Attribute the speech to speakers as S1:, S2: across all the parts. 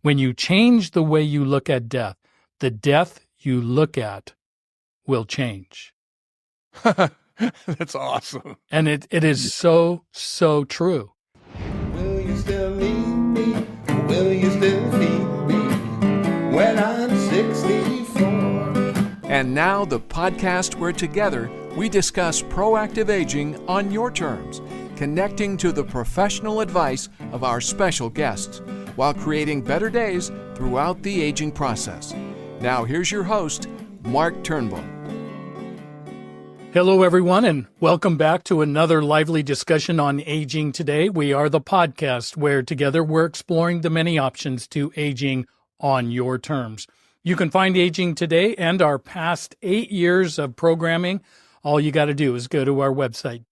S1: When you change the way you look at death, the death you look at will change.
S2: That's awesome.
S1: And it is so, so true.
S3: Will you still need me? Will you still feed me when I'm 64?
S4: And now the podcast where together we discuss proactive aging on your terms, connecting to the professional advice of our special guests while creating better days throughout the aging process. Now here's your host, Mark Turnbull.
S1: Hello, everyone, and welcome back to another lively discussion on aging today. We are the podcast where together we're exploring the many options to aging on your terms. You can find Aging Today and our past 8 years of programming. All you got to do is go to our website,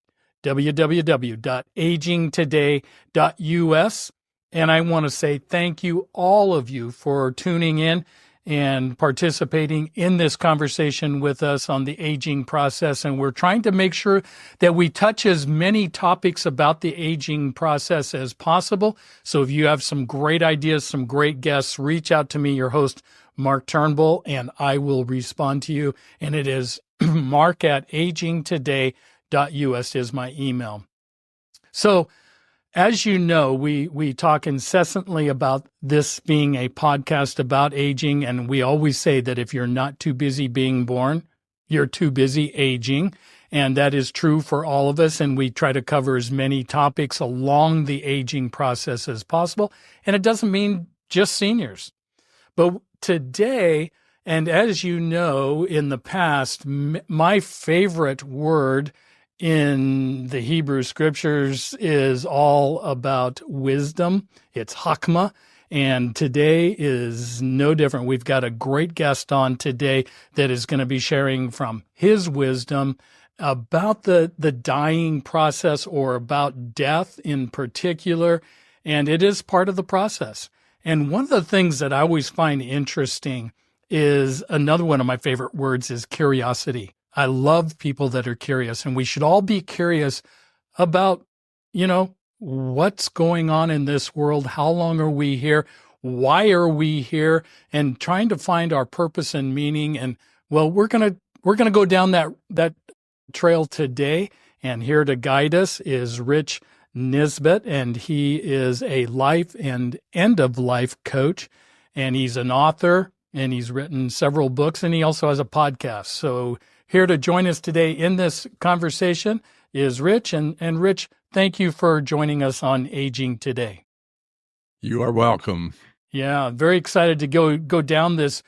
S1: www.agingtoday.us. And I want to say thank you, all of you, for tuning in and participating in this conversation with us on the aging process. And we're trying to make sure that we touch as many topics about the aging process as possible. So if you have some great ideas, some great guests, reach out to me, your host, Mark Turnbull, and I will respond to you. And it is mark@agingtoday.us is my email. So, as you know, we talk incessantly about this being a podcast about aging, and we always say that if you're not too busy being born, you're too busy aging, and that is true for all of us, and we try to cover as many topics along the aging process as possible, and it doesn't mean just seniors. But today, and as you know, in the past, my favorite word in the Hebrew scriptures is all about wisdom. It's Hakma. And today is no different. We've got a great guest on today that is going to be sharing from his wisdom about the dying process, or about death in particular. And it is part of the process. And one of the things that I always find interesting is, another one of my favorite words is curiosity. I love people that are curious, and we should all be curious about, what's going on in this world. How long are we here? Why are we here? And trying to find our purpose and meaning. And well, we're going to go down that trail today. And here to guide us is Rich Nisbet, and he is a life and end of life coach, and he's an author, and he's written several books, and he also has a podcast. So here to join us today in this conversation is Rich. And Rich, thank you for joining us on Aging Today.
S2: You are welcome.
S1: Yeah, very excited to go down this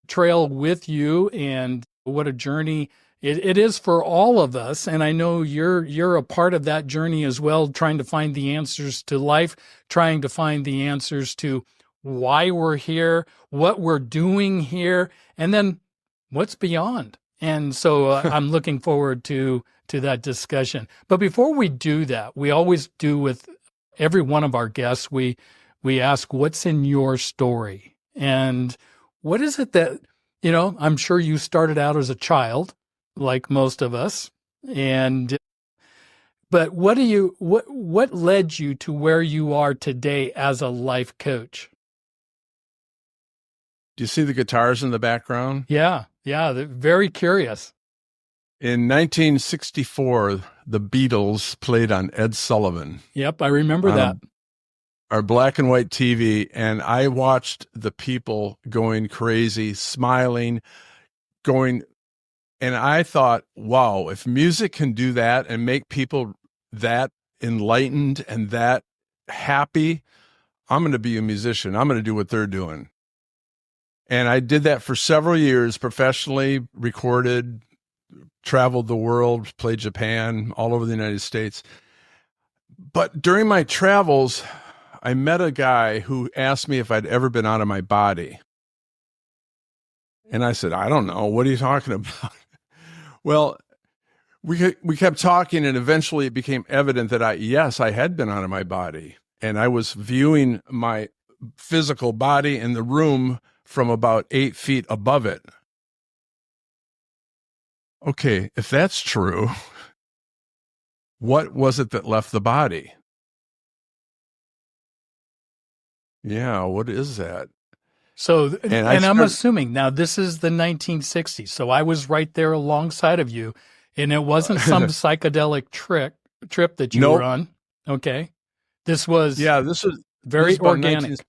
S1: trail with you, and what a journey it is for all of us. And I know you're a part of that journey as well, trying to find the answers to life, trying to find the answers to why we're here, what we're doing here, and then what's beyond. And so I'm looking forward to that discussion. But before we do that, we always do with every one of our guests, we ask, what's in your story? And what is it that, I'm sure you started out as a child, like most of us. But what led you to where you are today as a life coach?
S2: Do you see the guitars in the background?
S1: Yeah, they're very curious.
S2: In 1964, the Beatles played on Ed Sullivan.
S1: Yep, I remember that.
S2: Our black and white TV, and I watched the people going crazy, smiling, and I thought, wow, if music can do that and make people that enlightened and that happy, I'm going to be a musician. I'm going to do what they're doing. And I did that for several years, professionally, recorded, traveled the world, played Japan, all over the United States. But during my travels, I met a guy who asked me if I'd ever been out of my body. And I said, I don't know. What are you talking about? Well, we kept talking, and eventually it became evident that I had been out of my body. And I was viewing my physical body in the room from about 8 feet above it. Okay, if that's true, what was it that left the body? Yeah, what is that?
S1: So,
S2: And
S1: and I'm assuming now this is the 1960s. So I was right there alongside of you, and it wasn't some psychedelic trip that you were
S2: nope.
S1: on. Okay. This was
S2: Yeah, this is
S1: very
S2: about
S1: organic.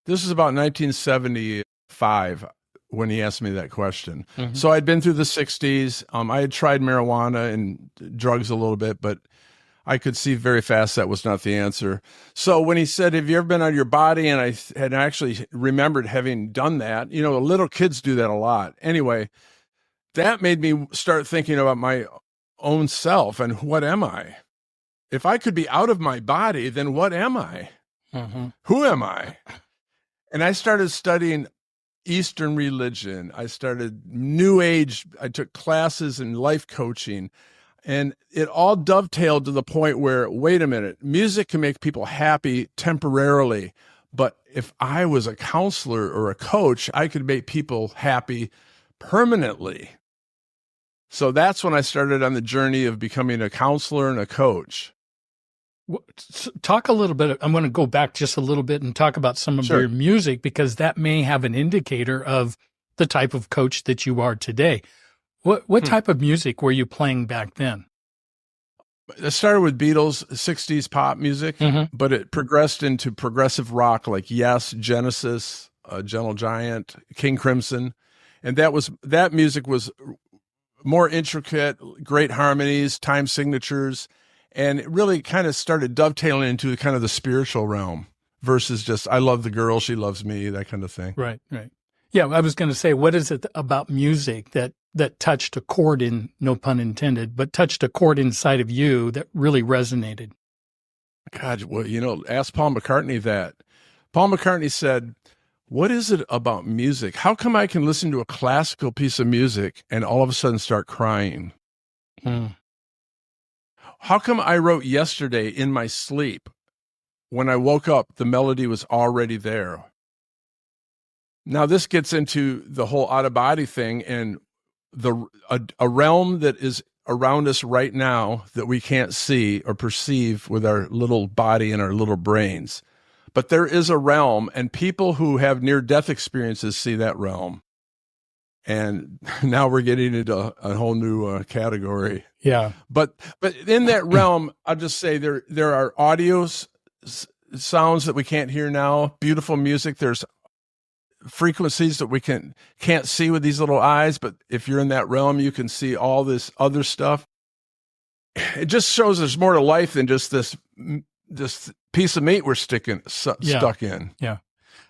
S2: this is about 1975 when he asked me that question.
S1: Mhm.
S2: So I'd been through the 60s. I had tried marijuana and drugs a little bit, but I could see very fast that was not the answer. So when he said, "Have you ever been out of your body?" and I had actually remembered having done that, little kids do that a lot. Anyway, that made me start thinking about my own self and what am I? If I could be out of my body, then what am I?
S1: Mm-hmm.
S2: Who am I? And I started studying Eastern religion. I started New Age. I took classes in life coaching. And it all dovetailed to the point where, wait a minute, music can make people happy temporarily. But if I was a counselor or a coach, I could make people happy permanently. So that's when I started on the journey of becoming a counselor and a coach.
S1: Talk a little bit. I'm going to go back just a little bit and talk about some of
S2: Sure.
S1: your music, because that may have an indicator of the type of coach that you are today. What type of music were you playing back then?
S2: It started with Beatles, 60s pop music,
S1: Mm-hmm.
S2: but it progressed into progressive rock like Yes, Genesis, Gentle Giant, King Crimson. And that music was more intricate, great harmonies, time signatures, and it really kind of started dovetailing into kind of the spiritual realm versus just, I love the girl, she loves me, that kind of thing.
S1: Right, right. Yeah, I was going to say, what is it about music that touched a chord in, no pun intended, but touched a chord inside of you that really resonated?
S2: God, well, ask Paul McCartney that. Paul McCartney said, "What is it about music? How come I can listen to a classical piece of music and all of a sudden start crying?
S1: Mm.
S2: How come I wrote Yesterday in my sleep? When I woke up, the melody was already there." Now, this gets into the whole out-of-body thing and a realm that is around us right now that we can't see or perceive with our little body and our little brains. But there is a realm, and people who have near-death experiences see that realm. And now we're getting into a whole new category.
S1: Yeah.
S2: But in that realm, I'll just say there are audio sounds that we can't hear now, beautiful music. There's frequencies that we can't see with these little eyes, but if you're in that realm, you can see all this other stuff. It just shows there's more to life than just this piece of meat we're stuck in.
S1: Yeah.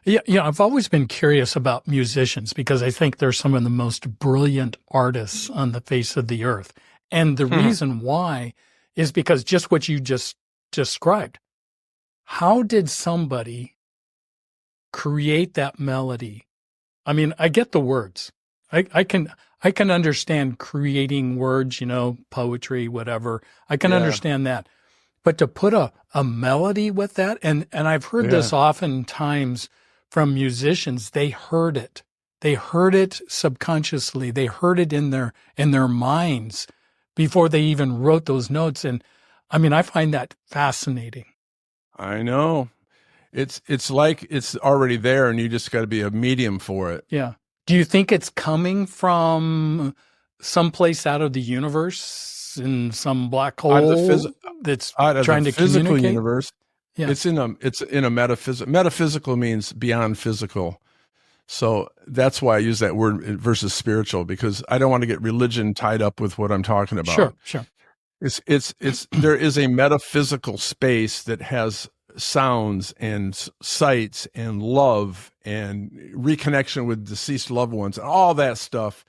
S1: Yeah. I've always been curious about musicians because I think they're some of the most brilliant artists on the face of the earth. And the reason why is because just what you just described. How did somebody create that melody? I mean, I get the words. I can understand creating words, poetry, whatever. I can understand that. But to put a melody with that, and I've heard this oftentimes from musicians, they heard it. They heard it subconsciously. They heard it in their minds before they even wrote those notes. And I mean, I find that fascinating.
S2: I know. It's like it's already there, and you just got to be a medium for it.
S1: Yeah. Do you think it's coming from someplace out of the universe, in some black hole that's trying to
S2: physical
S1: communicate?
S2: Universe? Yeah. It's in a metaphysical. Metaphysical means beyond physical. So that's why I use that word versus spiritual, because I don't want to get religion tied up with what I'm talking about.
S1: Sure.
S2: It's there is a metaphysical space that has sounds and sights and love and reconnection with deceased loved ones and all that stuff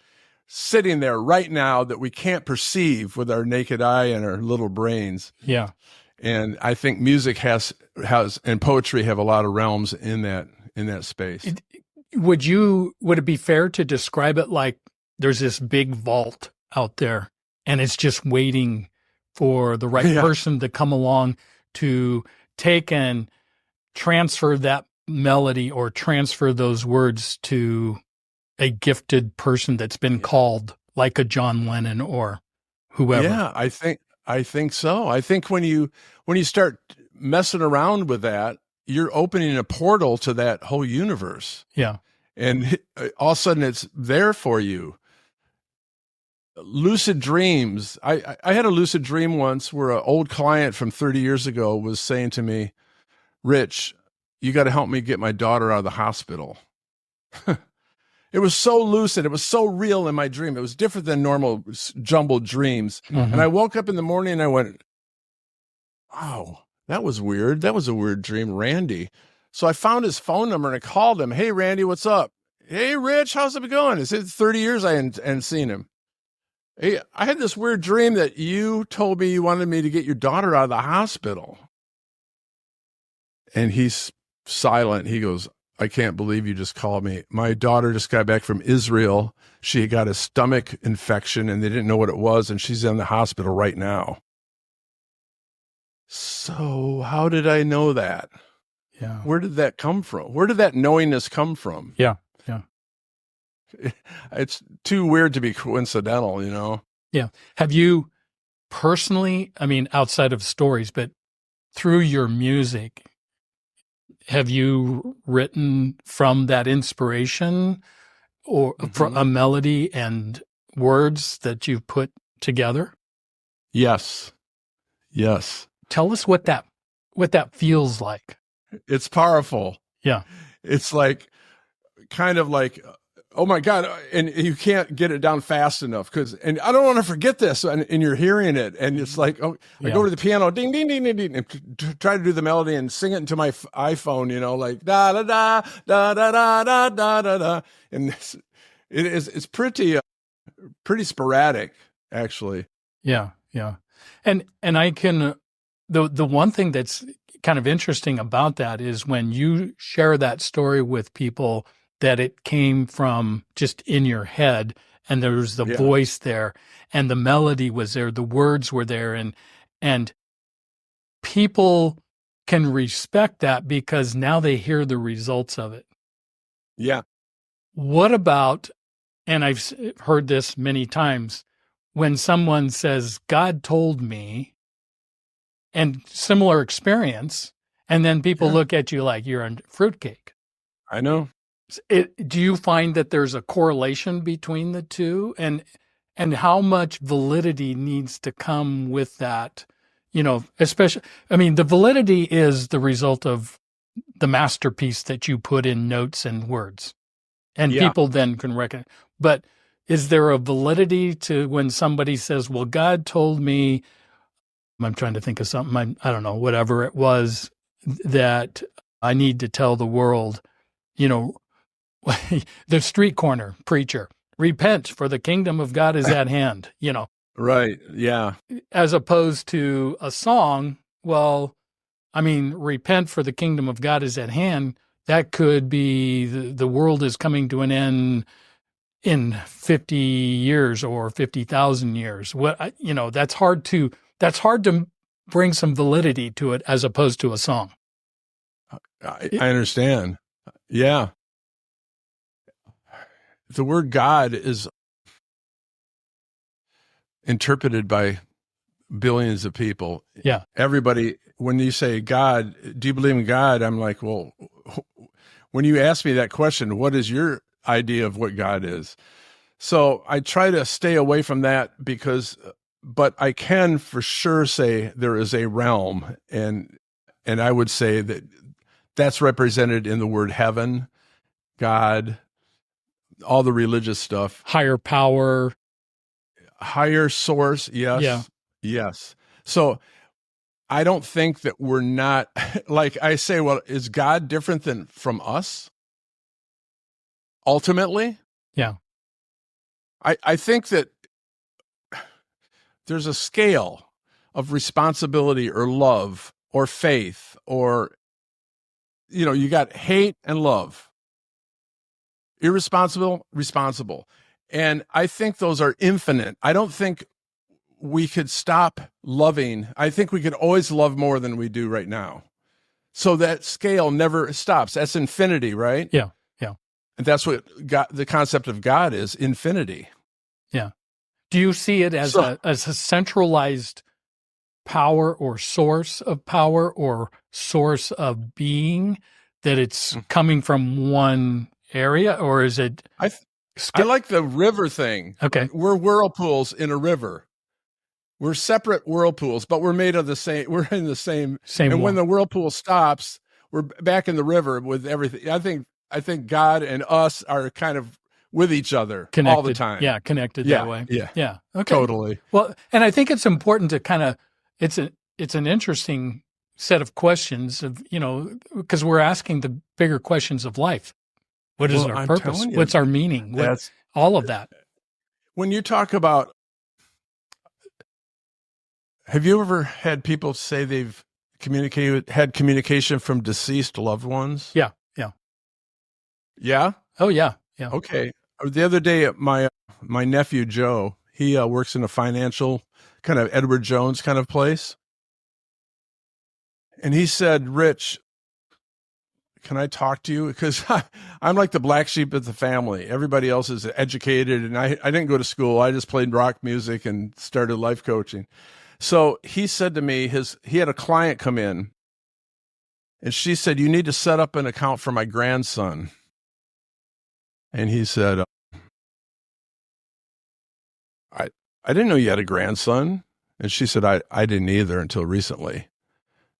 S2: sitting there right now that we can't perceive with our naked eye and our little brains.
S1: Yeah.
S2: And I think music has and poetry have a lot of realms in that space.
S1: Would it be fair to describe it like there's this big vault out there and it's just waiting for the right person to come along to take and transfer that melody or transfer those words to a gifted person that's been called, like a John Lennon or whoever?
S2: Yeah, I think so. I think when you start messing around with that, you're opening a portal to that whole universe.
S1: Yeah.
S2: And all of a sudden it's there for you. Lucid dreams. I had a lucid dream once where an old client from 30 years ago was saying to me, Rich, you got to help me get my daughter out of the hospital. It was so lucid. It was so real in my dream. It was different than normal jumbled dreams.
S1: Mm-hmm.
S2: And I woke up in the morning and I went, wow, that was weird. That was a weird dream, Randy. So I found his phone number and I called him. Hey, Randy, what's up? Hey, Rich, how's it going? It's 30 years I hadn't seen him. Hey, I had this weird dream that you told me you wanted me to get your daughter out of the hospital. And he's silent. He goes, I can't believe you just called me. My daughter just got back from Israel. She got a stomach infection and they didn't know what it was. And she's in the hospital right now. So how did I know that?
S1: Yeah.
S2: Where did that come from? Where did that knowingness come from?
S1: Yeah. Yeah.
S2: It's too weird to be coincidental, you know?
S1: Yeah. Have you personally, I mean, outside of stories, but through your music, have you written from that inspiration or from a melody and words that you've put together?
S2: Yes. Yes.
S1: Tell us what that feels like.
S2: It's powerful.
S1: Yeah.
S2: It's like, kind of like, oh my God. And you can't get it down fast enough and I don't want to forget this. And you're hearing it. And it's like, oh, I go to the piano, ding, ding, ding, ding, ding, and try to do the melody and sing it into my iPhone, you know, like da, da, da, da, da, da, da, da, da, da. And it's pretty sporadic, actually.
S1: Yeah. Yeah. And I can, the one thing that's kind of interesting about that is when you share that story with people that it came from just in your head and there was the voice there and the melody was there, the words were there and people can respect that because now they hear the results of it.
S2: Yeah.
S1: What about, and I've heard this many times, when someone says, God told me, and similar experience, and then people look at you like you're a fruitcake.
S2: I know.
S1: Do you find that there's a correlation between the two, and how much validity needs to come with that? You know, especially, I mean, the validity is the result of the masterpiece that you put in notes and words, and people then can recognize. But is there a validity to when somebody says, well, God told me, I'm trying to think of something, I don't know, whatever it was that I need to tell the world, you know, the street corner preacher, repent for the kingdom of God is at hand, you know.
S2: Right. Yeah.
S1: As opposed to a song, well, I mean, repent for the kingdom of God is at hand. That could be the world is coming to an end in 50 years or 50,000 years. What, you know, that's hard to bring some validity to it as opposed to a song.
S2: I understand. Yeah. The word God is interpreted by billions of people.
S1: Yeah.
S2: Everybody, when you say God, do you believe in God? I'm like, well, when you ask me that question, what is your idea of what God is? So I try to stay away from that but I can for sure say there is a realm, and I would say that that's represented in the word heaven, God, all the religious stuff.
S1: Higher power.
S2: Higher source, yes.
S1: Yeah.
S2: Yes. So I don't think that we're not, like I say, well, is God different than from us? Ultimately?
S1: Yeah.
S2: I think that there's a scale of responsibility or love or faith or, you know, you got hate and love. Irresponsible, responsible. And I think those are infinite. I don't think we could stop loving. I think we could always love more than we do right now. So that scale never stops. That's infinity, right?
S1: Yeah. Yeah.
S2: And that's what God, the concept of God is, infinity.
S1: Yeah. Do you see it as a centralized power or source of power or source of being, that it's coming from one area, or is it?
S2: I like the river thing.
S1: Okay.
S2: We're whirlpools in a river. We're separate whirlpools, but we're made of the same. We're in the same. And when the whirlpool stops, we're back in the river with everything. I think God and us are kind of with each other
S1: connected
S2: all the time.
S1: Yeah, connected that way.
S2: Yeah.
S1: Okay.
S2: Totally.
S1: Well, and I think it's important to kind of, it's an interesting set of questions of, because we're asking the bigger questions of life. What is our purpose? What's our meaning? All of that.
S2: When you talk about, have you ever had people say they've had communication from deceased loved ones?
S1: Yeah.
S2: Yeah?
S1: Oh, yeah.
S2: Okay. The other day, my nephew, Joe, he works in a financial kind of Edward Jones kind of place. And he said, Rich, can I talk to you? Because I'm like the black sheep of the family. Everybody else is educated, and I didn't go to school. I just played rock music and started life coaching. So he said to me, he had a client come in, and she said, you need to set up an account for my grandson. And he said, I didn't know you had a grandson. And she said, I didn't either until recently.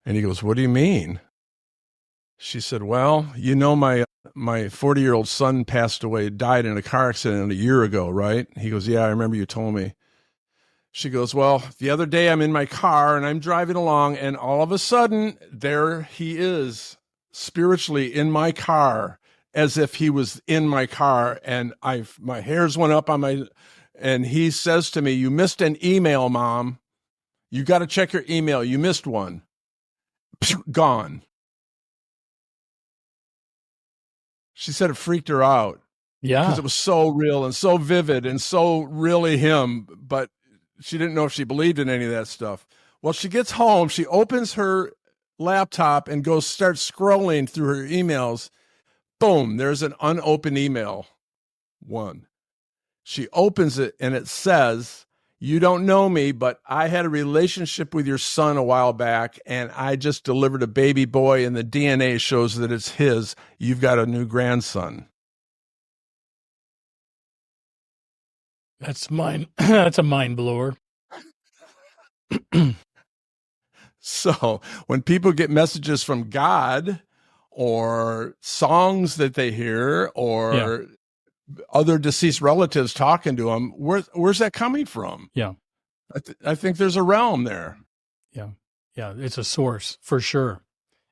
S2: And he goes, what do you mean? She said, well, my 40-year-old son passed away, died in a car accident a year ago, right? He goes, yeah, I remember you told me. She goes, well, the other day I'm in my car and I'm driving along, and all of a sudden there he is spiritually in my car, as if he was in my car, and my hairs went up on and he says to me, you missed an email, Mom. You got to check your email. You missed one. Gone. She said it freaked her out.
S1: Yeah.
S2: Because it was so real and so vivid and so really him, but she didn't know if she believed in any of that stuff. Well, she gets home, she opens her laptop and starts scrolling through her emails. Boom, there's an unopened email. One. She opens it and it says, you don't know me, but I had a relationship with your son a while back, and I just delivered a baby boy, and the DNA shows that it's his. You've got a new grandson.
S1: That's a mind blower.
S2: So when people get messages from God or songs that they hear or other deceased relatives talking to them, where's that coming from?
S1: Yeah.
S2: I think there's a realm there.
S1: Yeah. It's a source for sure.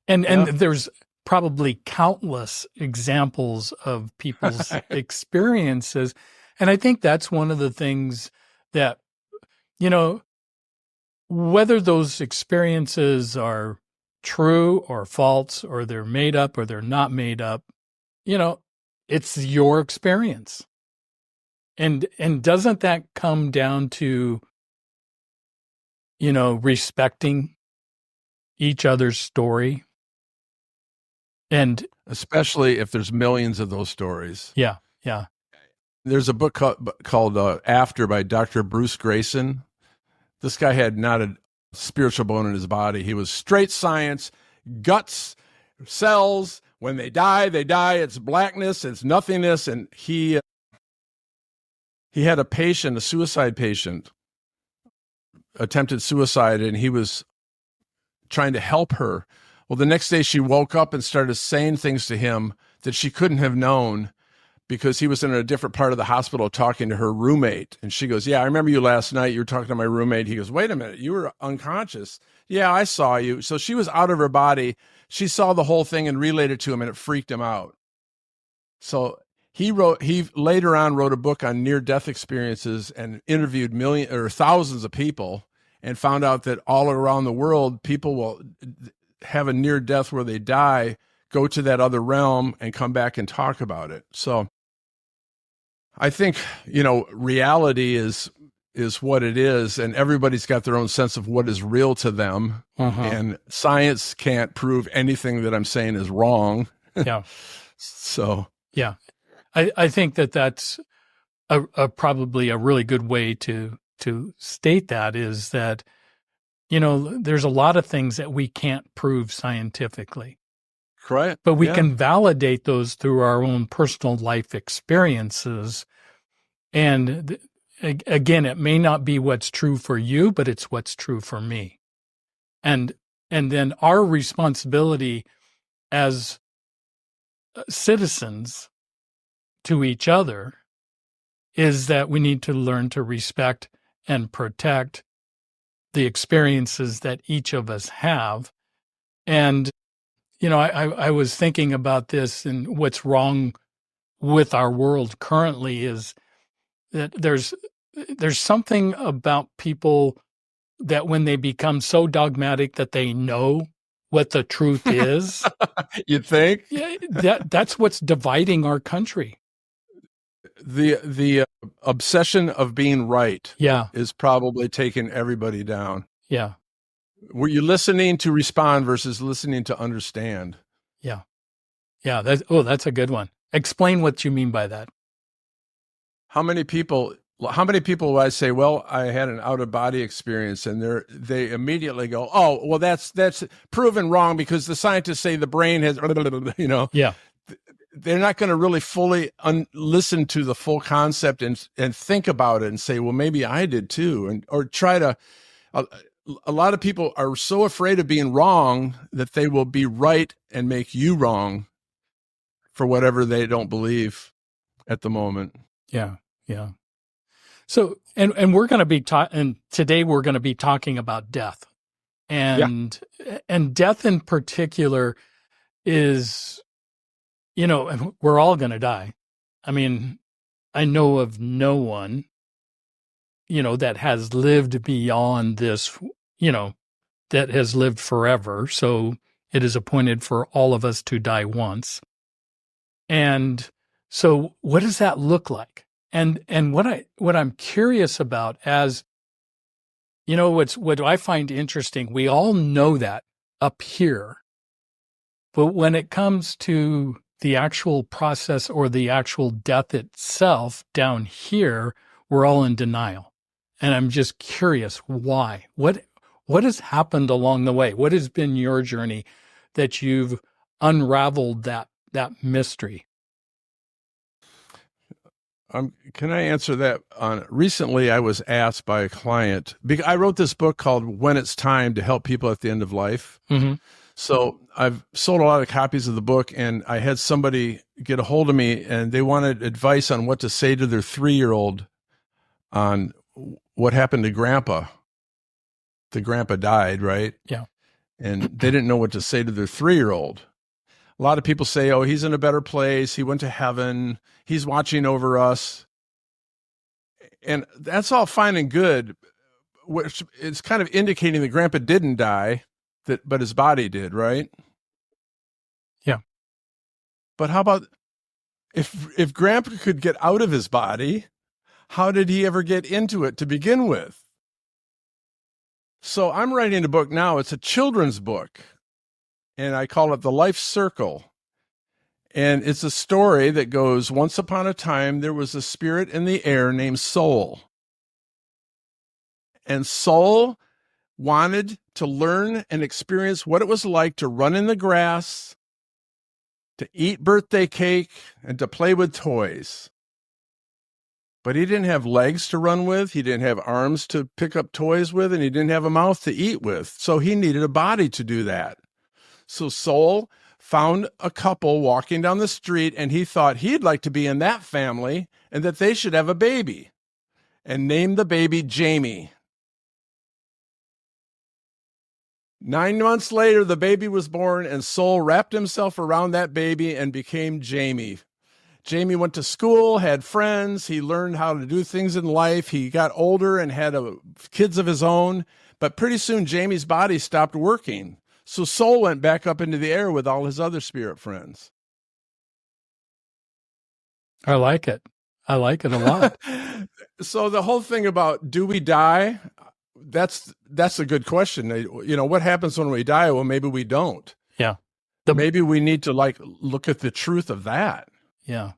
S1: And there's probably countless examples of people's experiences. And I think that's one of the things that, whether those experiences are true or false, or they're made up or they're not made up, it's your experience. And doesn't that come down to, respecting each other's story? And
S2: especially if there's millions of those stories.
S1: Yeah.
S2: There's a book called After by Dr. Bruce Grayson. This guy had not a spiritual bone in his body. He was straight science, guts, cells. When they die, it's blackness, it's nothingness. And he had a suicide patient, attempted suicide, and he was trying to help her. Well, the next day she woke up and started saying things to him that she couldn't have known, because he was in a different part of the hospital talking to her roommate. And she goes, yeah, I remember you last night. You were talking to my roommate. He goes, wait a minute, you were unconscious. Yeah, I saw you. So she was out of her body. She saw the whole thing and relayed it to him, and it freaked him out. So he later on wrote a book on near-death experiences and interviewed thousands of people, and found out that all around the world, people will have a near-death where they die, go to that other realm, and come back and talk about it. So I think, reality is what it is, and everybody's got their own sense of what is real to them. And science can't prove anything that I'm saying is wrong.
S1: Yeah.
S2: So,
S1: yeah, I think that's probably a really good way to state that, is that, there's a lot of things that we can't prove scientifically,
S2: Correct.
S1: but we
S2: Yeah.
S1: can validate those through our own personal life experiences. And again, it may not be what's true for you, but it's what's true for me. And then our responsibility as citizens to each other is that we need to learn to respect and protect the experiences that each of us have. And, I was thinking about this, and what's wrong with our world currently is that there's something about people that when they become so dogmatic that they know what the truth is,
S2: You think?
S1: yeah, that's what's dividing our country.
S2: The obsession of being right
S1: Yeah,
S2: is probably taking everybody down.
S1: yeah,
S2: Were you listening to respond versus listening to understand?
S1: yeah. That's a good one. Explain what you mean by that.
S2: How many people will I say, well, I had an out of body experience, and they immediately go, oh, well, that's proven wrong because the scientists say the brain has,
S1: Yeah,
S2: they're not going to really fully listen to the full concept and think about it and say, well, maybe I did too. Or try to, a lot of people are so afraid of being wrong that they will be right and make you wrong for whatever they don't believe at the moment.
S1: yeah, yeah. So, and we're going to be and today we're going to be talking about death, and death in particular is, we're all going to die. I mean, I know of no one, that has lived beyond this, that has lived forever. So it is appointed for all of us to die once. And so what does that look like? And what I'm curious about, as what I find interesting, we all know that up here, but when it comes to the actual process or the actual death itself down here, we're all in denial. And I'm just curious why. What has happened along the way? What has been your journey that you've unraveled that mystery?
S2: Can I answer that? Recently, I was asked by a client, because I wrote this book called When It's Time, to help people at the end of life.
S1: Mm-hmm.
S2: So I've sold a lot of copies of the book, and I had somebody get a hold of me, and they wanted advice on what to say to their 3-year-old on what happened to Grandpa. The grandpa died, right?
S1: Yeah.
S2: And they didn't know what to say to their 3-year-old. A lot of people say, oh, he's in a better place. He went to heaven. He's watching over us. And that's all fine and good, which is kind of indicating that Grandpa didn't die, but his body did, right?
S1: Yeah.
S2: But how about if Grandpa could get out of his body, how did he ever get into it to begin with? So I'm writing a book now. It's a children's book, and I call it The Life Circle. And it's a story that goes, once upon a time, there was a spirit in the air named Soul. And Soul wanted to learn and experience what it was like to run in the grass, to eat birthday cake, and to play with toys. But he didn't have legs to run with, he didn't have arms to pick up toys with, and he didn't have a mouth to eat with. So he needed a body to do that. So Soul found a couple walking down the street, and he thought he'd like to be in that family and that they should have a baby, and named the baby Jamie. 9 months later, the baby was born, and Soul wrapped himself around that baby and became Jamie. Jamie went to school, had friends. He learned how to do things in life. He got older and had kids of his own. But pretty soon, Jamie's body stopped working. So Soul went back up into the air with all his other spirit friends.
S1: I like it. I like it a lot.
S2: So the whole thing about, do we die? That's a good question. What happens when we die? Well, maybe we don't.
S1: Yeah.
S2: Maybe we need to look at the truth of that.
S1: Yeah.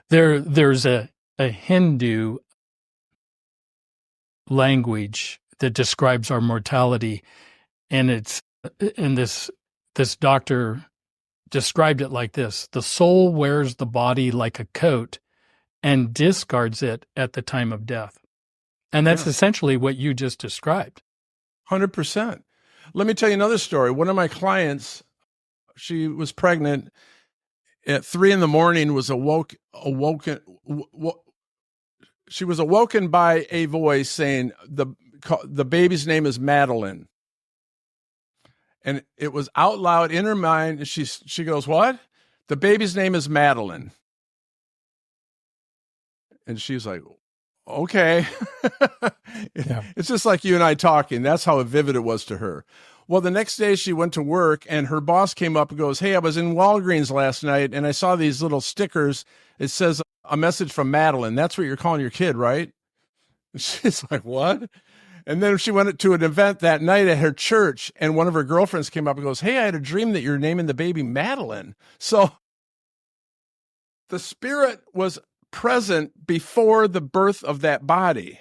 S1: There's a Hindu language that describes our mortality, and this doctor described it like this: the soul wears the body like a coat and discards it at the time of death. And that's essentially what you just described.
S2: 100%. Let me tell you another story. One of my clients, she was pregnant at 3 a.m, was she was awoken by a voice saying the baby's name is Madeline. And it was out loud in her mind. And she goes, "What? The baby's name is Madeline." And she's like, "Okay."
S1: Yeah.
S2: It's just like you and I talking. That's how vivid it was to her. Well, the next day she went to work and her boss came up and goes, "Hey, I was in Walgreens last night and I saw these little stickers. It says a message from Madeline. That's what you're calling your kid, right?" And she's like, "What?" And then she went to an event that night at her church, and one of her girlfriends came up and goes, "Hey, I had a dream that you're naming the baby Madeline." So the spirit was present before the birth of that body.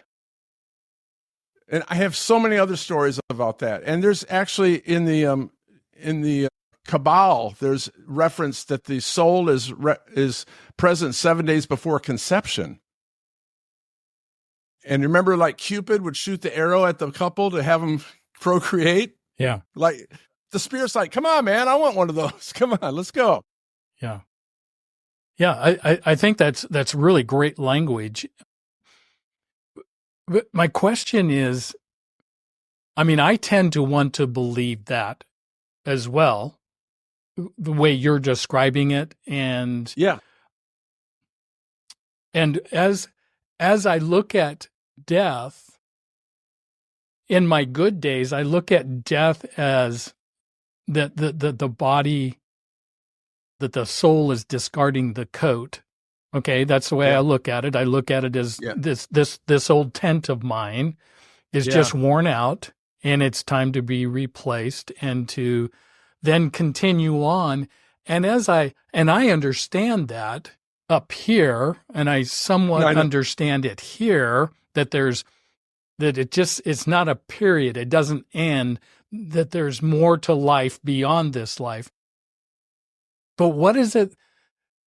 S2: And I have so many other stories about that. And there's actually in the Kabbalah, there's reference that the soul is present 7 days before conception. And remember, like Cupid would shoot the arrow at the couple to have them procreate?
S1: Yeah.
S2: Like the spirit's like, "Come on, man, I want one of those. Come on, let's go."
S1: Yeah. Yeah, I think that's really great language. But my question is, I mean, I tend to want to believe that as well, the way you're describing it. And
S2: Yeah.
S1: And as I look at death, in my good days, I look at death as the body, that the soul is discarding the coat. Okay, that's the way I look at it. I look at it as this old tent of mine is just worn out, and it's time to be replaced and to then continue on. And I understand that up here, and I somewhat understand it here, that it's not a period. It doesn't end, that there's more to life beyond this life. But what is it?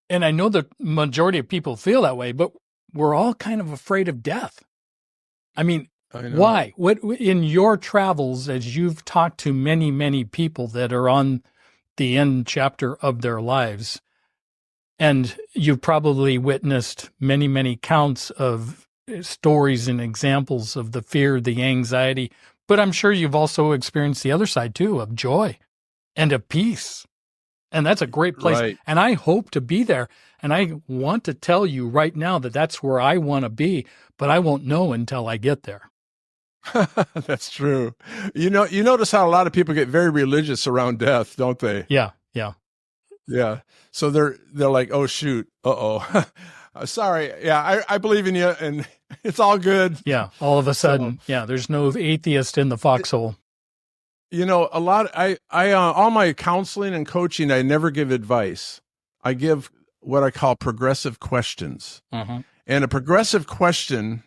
S1: And I know the majority of people feel that way, but we're all kind of afraid of death. I mean, why? What in your travels, as you've talked to many, many people that are on the end chapter of their lives, and you've probably witnessed many, many counts of stories and examples of the fear, the anxiety, but I'm sure you've also experienced the other side too, of joy and of peace. And that's a great place.
S2: Right.
S1: And I hope to be there. And I want to tell you right now that that's where I want to be, but I won't know until I get there.
S2: That's true. You notice how a lot of people get very religious around death, don't they?
S1: Yeah.
S2: Yeah. So they're like, "Oh shoot. Uh-oh. Sorry. Yeah, I believe in you and it's all good."
S1: Yeah. All of a sudden. There's no atheist in the foxhole.
S2: All my counseling and coaching, I never give advice. I give what I call progressive questions.
S1: Mm-hmm.
S2: And a progressive question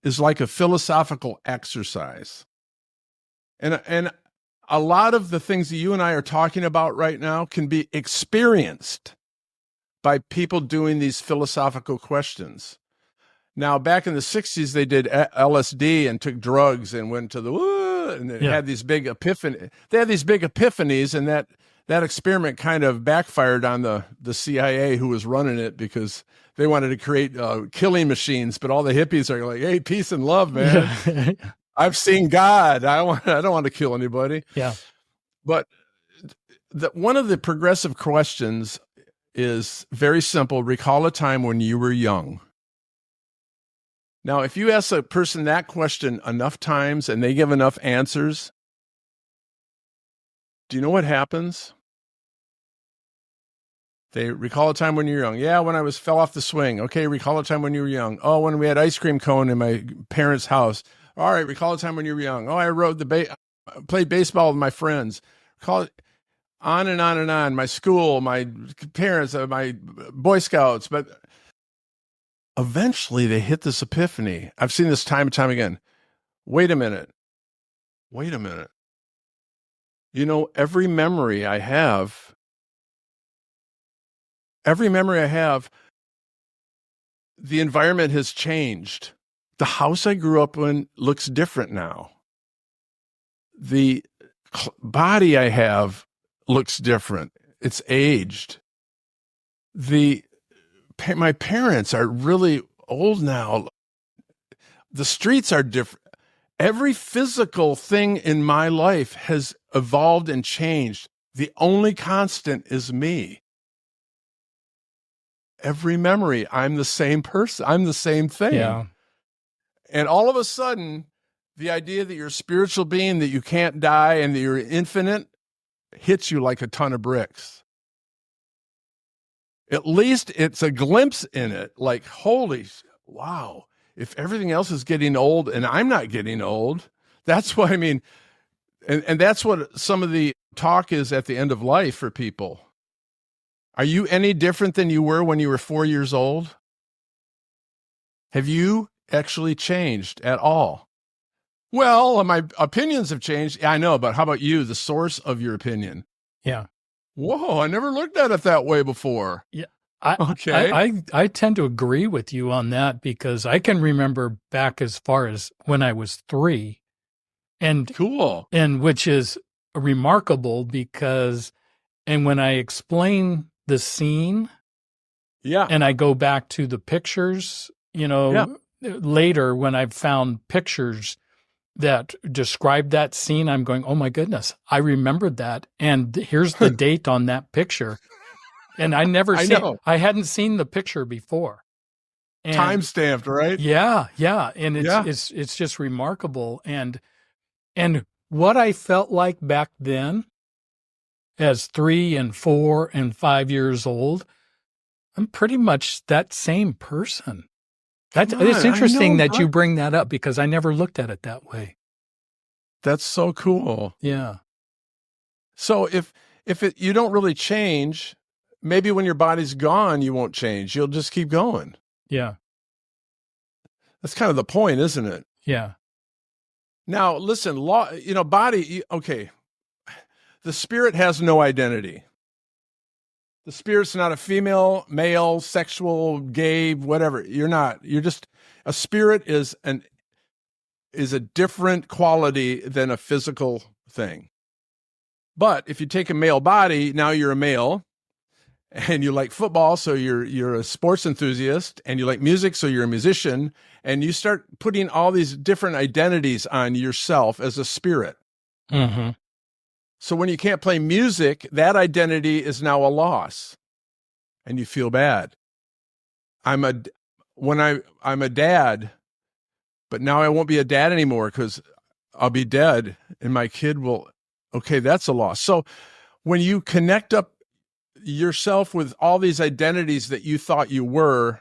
S2: is like a philosophical exercise. And a lot of the things that you and I are talking about right now can be experienced by people doing these philosophical questions. Now, back in the 60s, they did LSD and took drugs and went to the and they had these big epiphanies. They had these big epiphanies, and that experiment kind of backfired on the CIA who was running it, because they wanted to create killing machines. But all the hippies are like, "Hey, peace and love, man. I've seen God. I don't want to kill anybody."
S1: Yeah.
S2: But one of the progressive questions is very simple. Recall a time when you were young. Now, if you ask a person that question enough times and they give enough answers, do you know what happens? They recall a time when you were young. "Yeah, when I fell off the swing." "Okay, recall a time when you were young." "Oh, when we had ice cream cone in my parents' house." "All right, recall a time when you were young." "Oh, I played baseball with my friends." Recall it, on and on and on. My school, my parents, my Boy Scouts, but eventually they hit this epiphany. I've seen this time and time again. Wait a minute. wait a minute. Every memory I have, the environment has changed. The house I grew up in looks different now. The body I have looks different. It's aged. My parents are really old now. The streets are different. Every physical thing in my life has evolved and changed. The only constant is me. Every memory, I'm the same person. I'm the same thing.
S1: Yeah.
S2: And all of a sudden, the idea that you're a spiritual being, that you can't die, and that you're infinite hits you like a ton of bricks. At least it's a glimpse in it, like, wow, if everything else is getting old and I'm not getting old, that's what I mean. And that's what some of the talk is at the end of life for people. Are you any different than you were when you were 4 years old? Have you actually changed at all? Well, my opinions have changed. I know, but how about you, the source of your opinion?
S1: Yeah.
S2: Whoa, I never looked at it that way before.
S1: Yeah. I tend to agree with you on that, because I can remember back as far as when I was 3, and
S2: cool,
S1: and which is remarkable because, and when I explain the scene,
S2: yeah,
S1: and I go back to the pictures, later when I've found pictures that describe that scene, I'm going, oh my goodness, I remembered that, and here's the date on that picture. And I hadn't seen the picture before.
S2: Time stamped, right?
S1: Yeah, yeah. And it's just remarkable. And what I felt like back then as 3 and 4 and 5 years old, I'm pretty much that same person. It's interesting that you bring that up, because I never looked at it that way.
S2: That's so cool.
S1: Yeah.
S2: So if you don't really change, maybe when your body's gone, you won't change. You'll just keep going.
S1: Yeah.
S2: That's kind of the point, isn't it?
S1: Yeah.
S2: Now, listen, body, okay. The spirit has no identity. The spirit's not a female, male, sexual, gay, whatever. You're not. You're just, a spirit is a different quality than a physical thing. But if you take a male body, now you're a male. And you like football, so you're a sports enthusiast, and you like music, so you're a musician, and you start putting all these different identities on yourself as a spirit.
S1: Mm-hmm.
S2: So when you can't play music, that identity is now a loss, and you feel bad. I'm a dad, but now I won't be a dad anymore because I'll be dead, and my kid will. Okay, that's a loss. So when you connect up yourself with all these identities that you thought you were,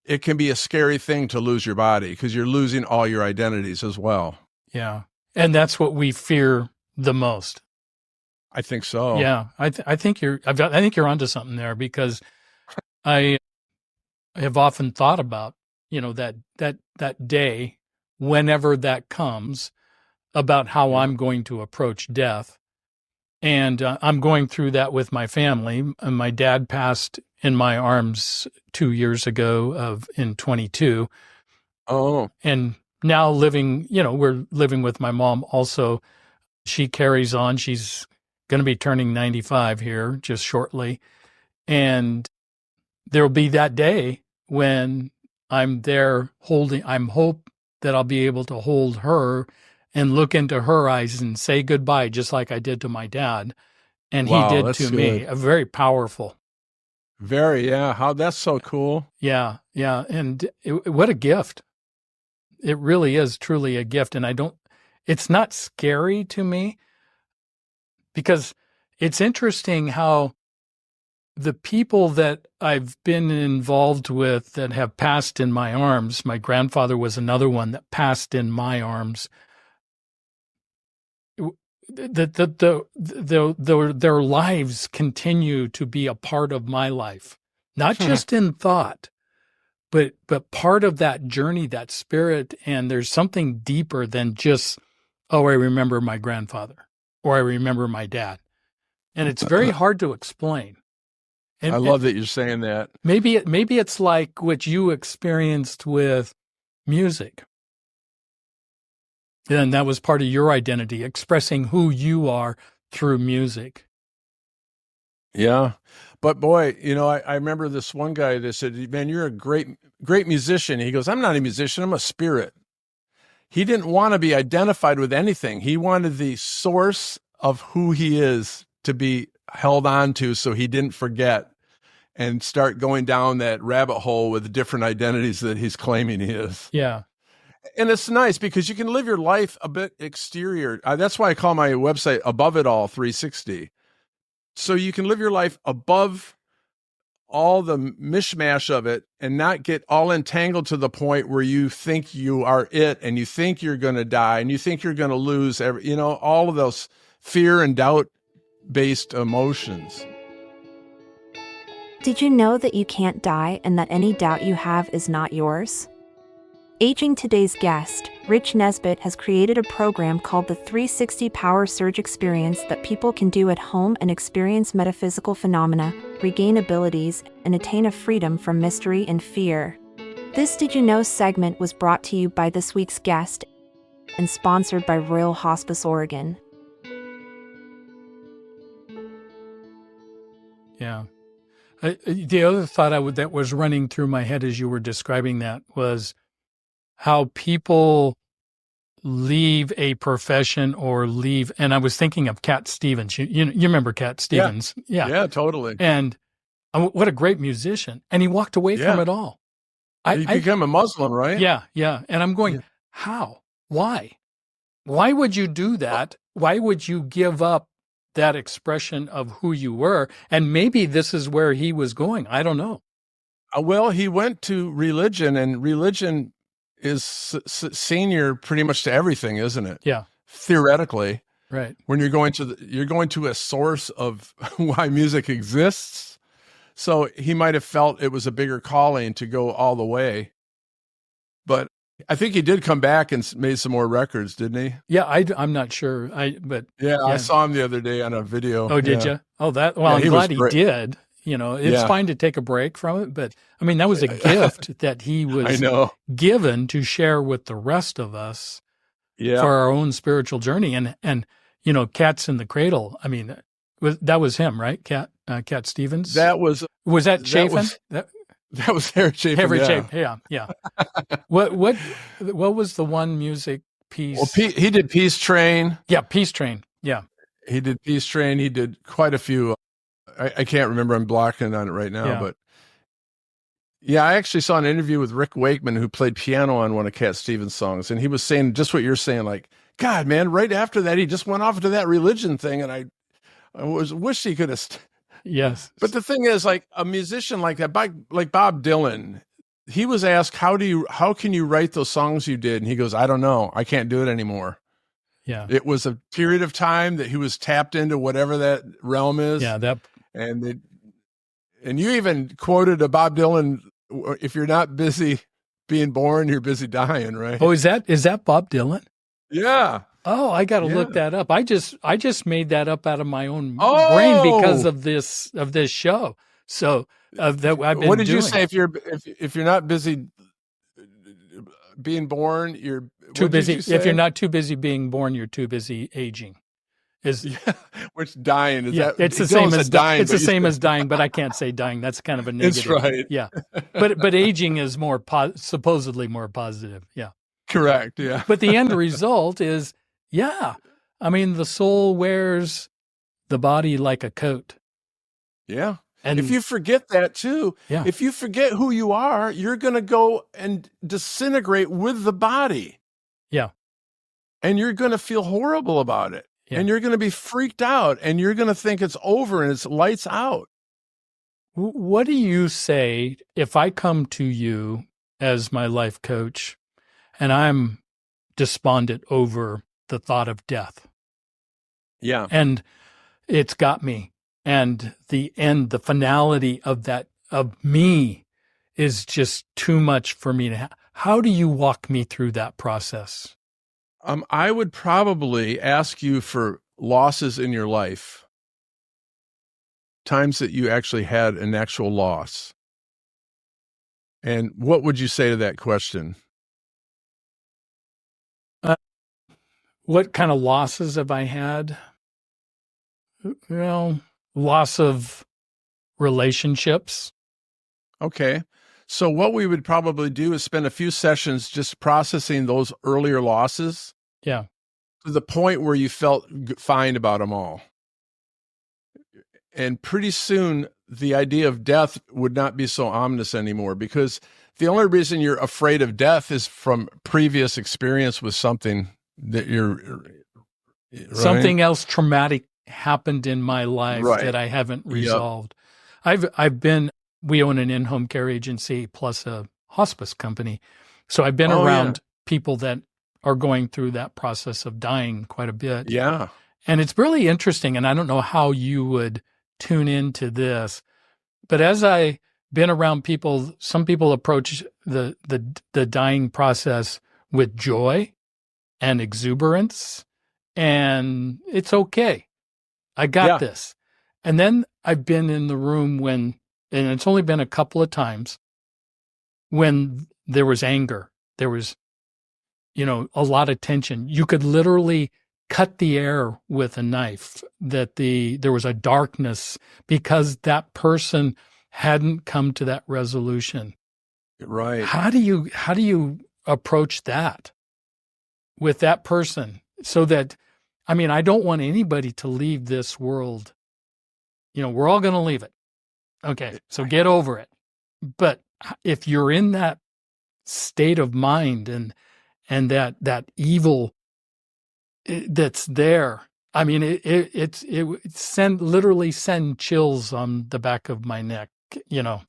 S2: it can be a scary thing to lose your body, because you're losing all your identities as well.
S1: Yeah. And that's what we fear the most.
S2: I think so.
S1: Yeah. I think you're onto something there, because I have often thought about, that day, whenever that comes, about how I'm going to approach death. And I'm going through that with my family. My dad passed in my arms 2 years ago in 22.
S2: Oh.
S1: And now we're living with my mom also. She carries on. She's going to be turning 95 here just shortly. And there'll be that day when I'm there I'm hope that I'll be able to hold her and look into her eyes and say goodbye, just like I did to my dad. And
S2: wow,
S1: he did to me. Very powerful.
S2: Very, yeah. How that's so cool.
S1: Yeah, yeah. And what a gift. It really is truly a gift. And it's not scary to me, because it's interesting how the people that I've been involved with that have passed in my arms, my grandfather was another one that passed in my arms. Their lives continue to be a part of my life, not just in thought, but part of that journey, that spirit. And there's something deeper than just oh, I remember my grandfather, or I remember my dad. And it's very hard to explain. And
S2: I love that you're saying that.
S1: maybe it's like what you experienced with music. And that was part of your identity, expressing who you are through music.
S2: Yeah. But boy, I remember this one guy that said, man, you're a great musician. He goes, I'm not a musician. I'm a spirit. He didn't want to be identified with anything. He wanted the source of who he is to be held on to so he didn't forget and start going down that rabbit hole with the different identities that he's claiming he is.
S1: Yeah.
S2: And it's nice because you can live your life a bit exterior. That's why I call my website Above It All 360. So you can live your life above all the mishmash of it and not get all entangled to the point where you think you are it and you think you're going to die and you think you're going to lose all of those fear and doubt based emotions.
S5: Did you know that you can't die and that any doubt you have is not yours? Aging Today's guest, Rich Nisbet, has created a program called the 360 Power Surge Experience that people can do at home and experience metaphysical phenomena, regain abilities, and attain a freedom from mystery and fear. This Did You Know segment was brought to you by this week's guest and sponsored by Royal Hospice Oregon.
S1: Yeah. The other thought that was running through my head as you were describing that was how people leave a profession or leave, and I was thinking of Cat Stevens. You remember Cat Stevens?
S2: Yeah, totally.
S1: And what a great musician. And he walked away from it all.
S2: He became a Muslim, right?
S1: Yeah. And I'm going, how? Why? Why would you do that? Why would you give up that expression of who you were? And maybe this is where he was going. I don't know.
S2: Well, he went to religion, and religion is senior pretty much to everything, isn't it?
S1: Yeah.
S2: Theoretically.
S1: Right.
S2: When you're going to a source of why music exists. So he might have felt it was a bigger calling to go all the way. But I think he did come back and made some more records, didn't he?
S1: Yeah, I'm not sure.
S2: I saw him the other day on a video.
S1: Oh, did you? Oh, I'm glad he did. It's fine to take a break from it, but I mean, that was a gift that he was given to share with the rest of us for our own spiritual journey. And Cats in the Cradle. I mean, that was him, right? Cat Stevens. Was that Chafin?
S2: That was Harry Chapin.
S1: Yeah. What was the one music piece?
S2: Well, he did Peace Train.
S1: Yeah, Peace Train. Yeah.
S2: He did Peace Train. He did quite a few. I can't remember. I'm blocking on it right now, but I actually saw an interview with Rick Wakeman, who played piano on one of Cat Stevens' songs. And he was saying just what you're saying, like, God, man, right after that, he just went off into that religion thing. And I wish he could have.
S1: Yes.
S2: But the thing is, like a musician like that, like Bob Dylan, he was asked, how can you write those songs you did? And he goes, I don't know. I can't do it anymore.
S1: Yeah.
S2: It was a period of time that he was tapped into whatever that realm is.
S1: Yeah.
S2: And you even quoted a Bob Dylan, if you're not busy being born, you're busy dying, right?
S1: Oh, is that Bob Dylan?
S2: Yeah.
S1: Oh, I got to look that up. I just made that up out of my own brain because of this show. So that I've been.
S2: What did you say? If you're not busy being born, you're
S1: too busy. If you're not too busy being born, you're too busy aging.
S2: Which dying is that?
S1: It's the same as dying. It's the same as dying, but I can't say dying. That's kind of a negative.
S2: That's right.
S1: Yeah, but aging is more supposedly more positive. Yeah,
S2: correct. Yeah,
S1: but the end result is I mean, the soul wears the body like a coat.
S2: Yeah,
S1: and
S2: if you forget that too, if you forget who you are, you're going to go and disintegrate with the body.
S1: Yeah,
S2: and you're going to feel horrible about it. Yeah. And you're going to be freaked out and you're going to think it's over and it's lights out.
S1: What do you say if I come to you as my life coach and I'm despondent over the thought of death?
S2: Yeah.
S1: And it's got me. And the finality of me is just too much for me to have. How do you walk me through that process?
S2: I would probably ask you for losses in your life, times that you actually had an actual loss. And what would you say to that question?
S1: What kind of losses have I had? Well, loss of relationships.
S2: Okay. So what we would probably do is spend a few sessions just processing those earlier losses.
S1: Yeah.
S2: To the point where you felt fine about them all. And pretty soon, the idea of death would not be so ominous anymore, because the only reason you're afraid of death is from previous experience with something that you're right?
S1: Something else traumatic happened in my life
S2: Right.
S1: that I haven't resolved. We own an in-home care agency plus a hospice company. So I've been around people that are going through that process of dying quite a bit.
S2: Yeah.
S1: And it's really interesting. And I don't know how you would tune into this, but as I been around people, some people approach the dying process with joy and exuberance, and it's okay. I got this. And then I've been in the room when, and it's only been a couple of times, when there was anger, there was, a lot of tension. You could literally cut the air with a knife, that there was a darkness because that person hadn't come to that resolution.
S2: Right.
S1: How do you approach that with that person so that, I don't want anybody to leave this world. We're all going to leave it. Okay. So get over it. But if you're in that state of mind and that evil that's there, it literally send chills on the back of my neck,
S2: Yeah.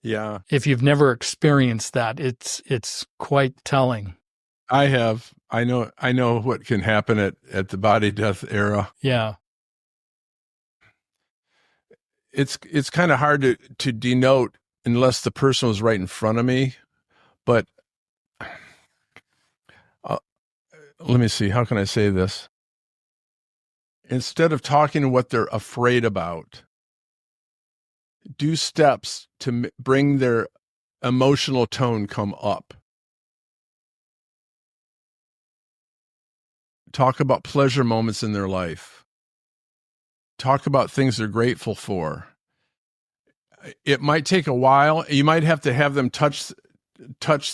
S2: Yeah.
S1: If you've never experienced that, it's quite telling.
S2: I have. I know what can happen at the body death era.
S1: Yeah.
S2: It's kind of hard to denote unless the person was right in front of me. But let me see. How can I say this? Instead of talking what they're afraid about, do steps to bring their emotional tone come up. Talk about pleasure moments in their life. Talk about things they're grateful for. It might take a while. You might have to have them touch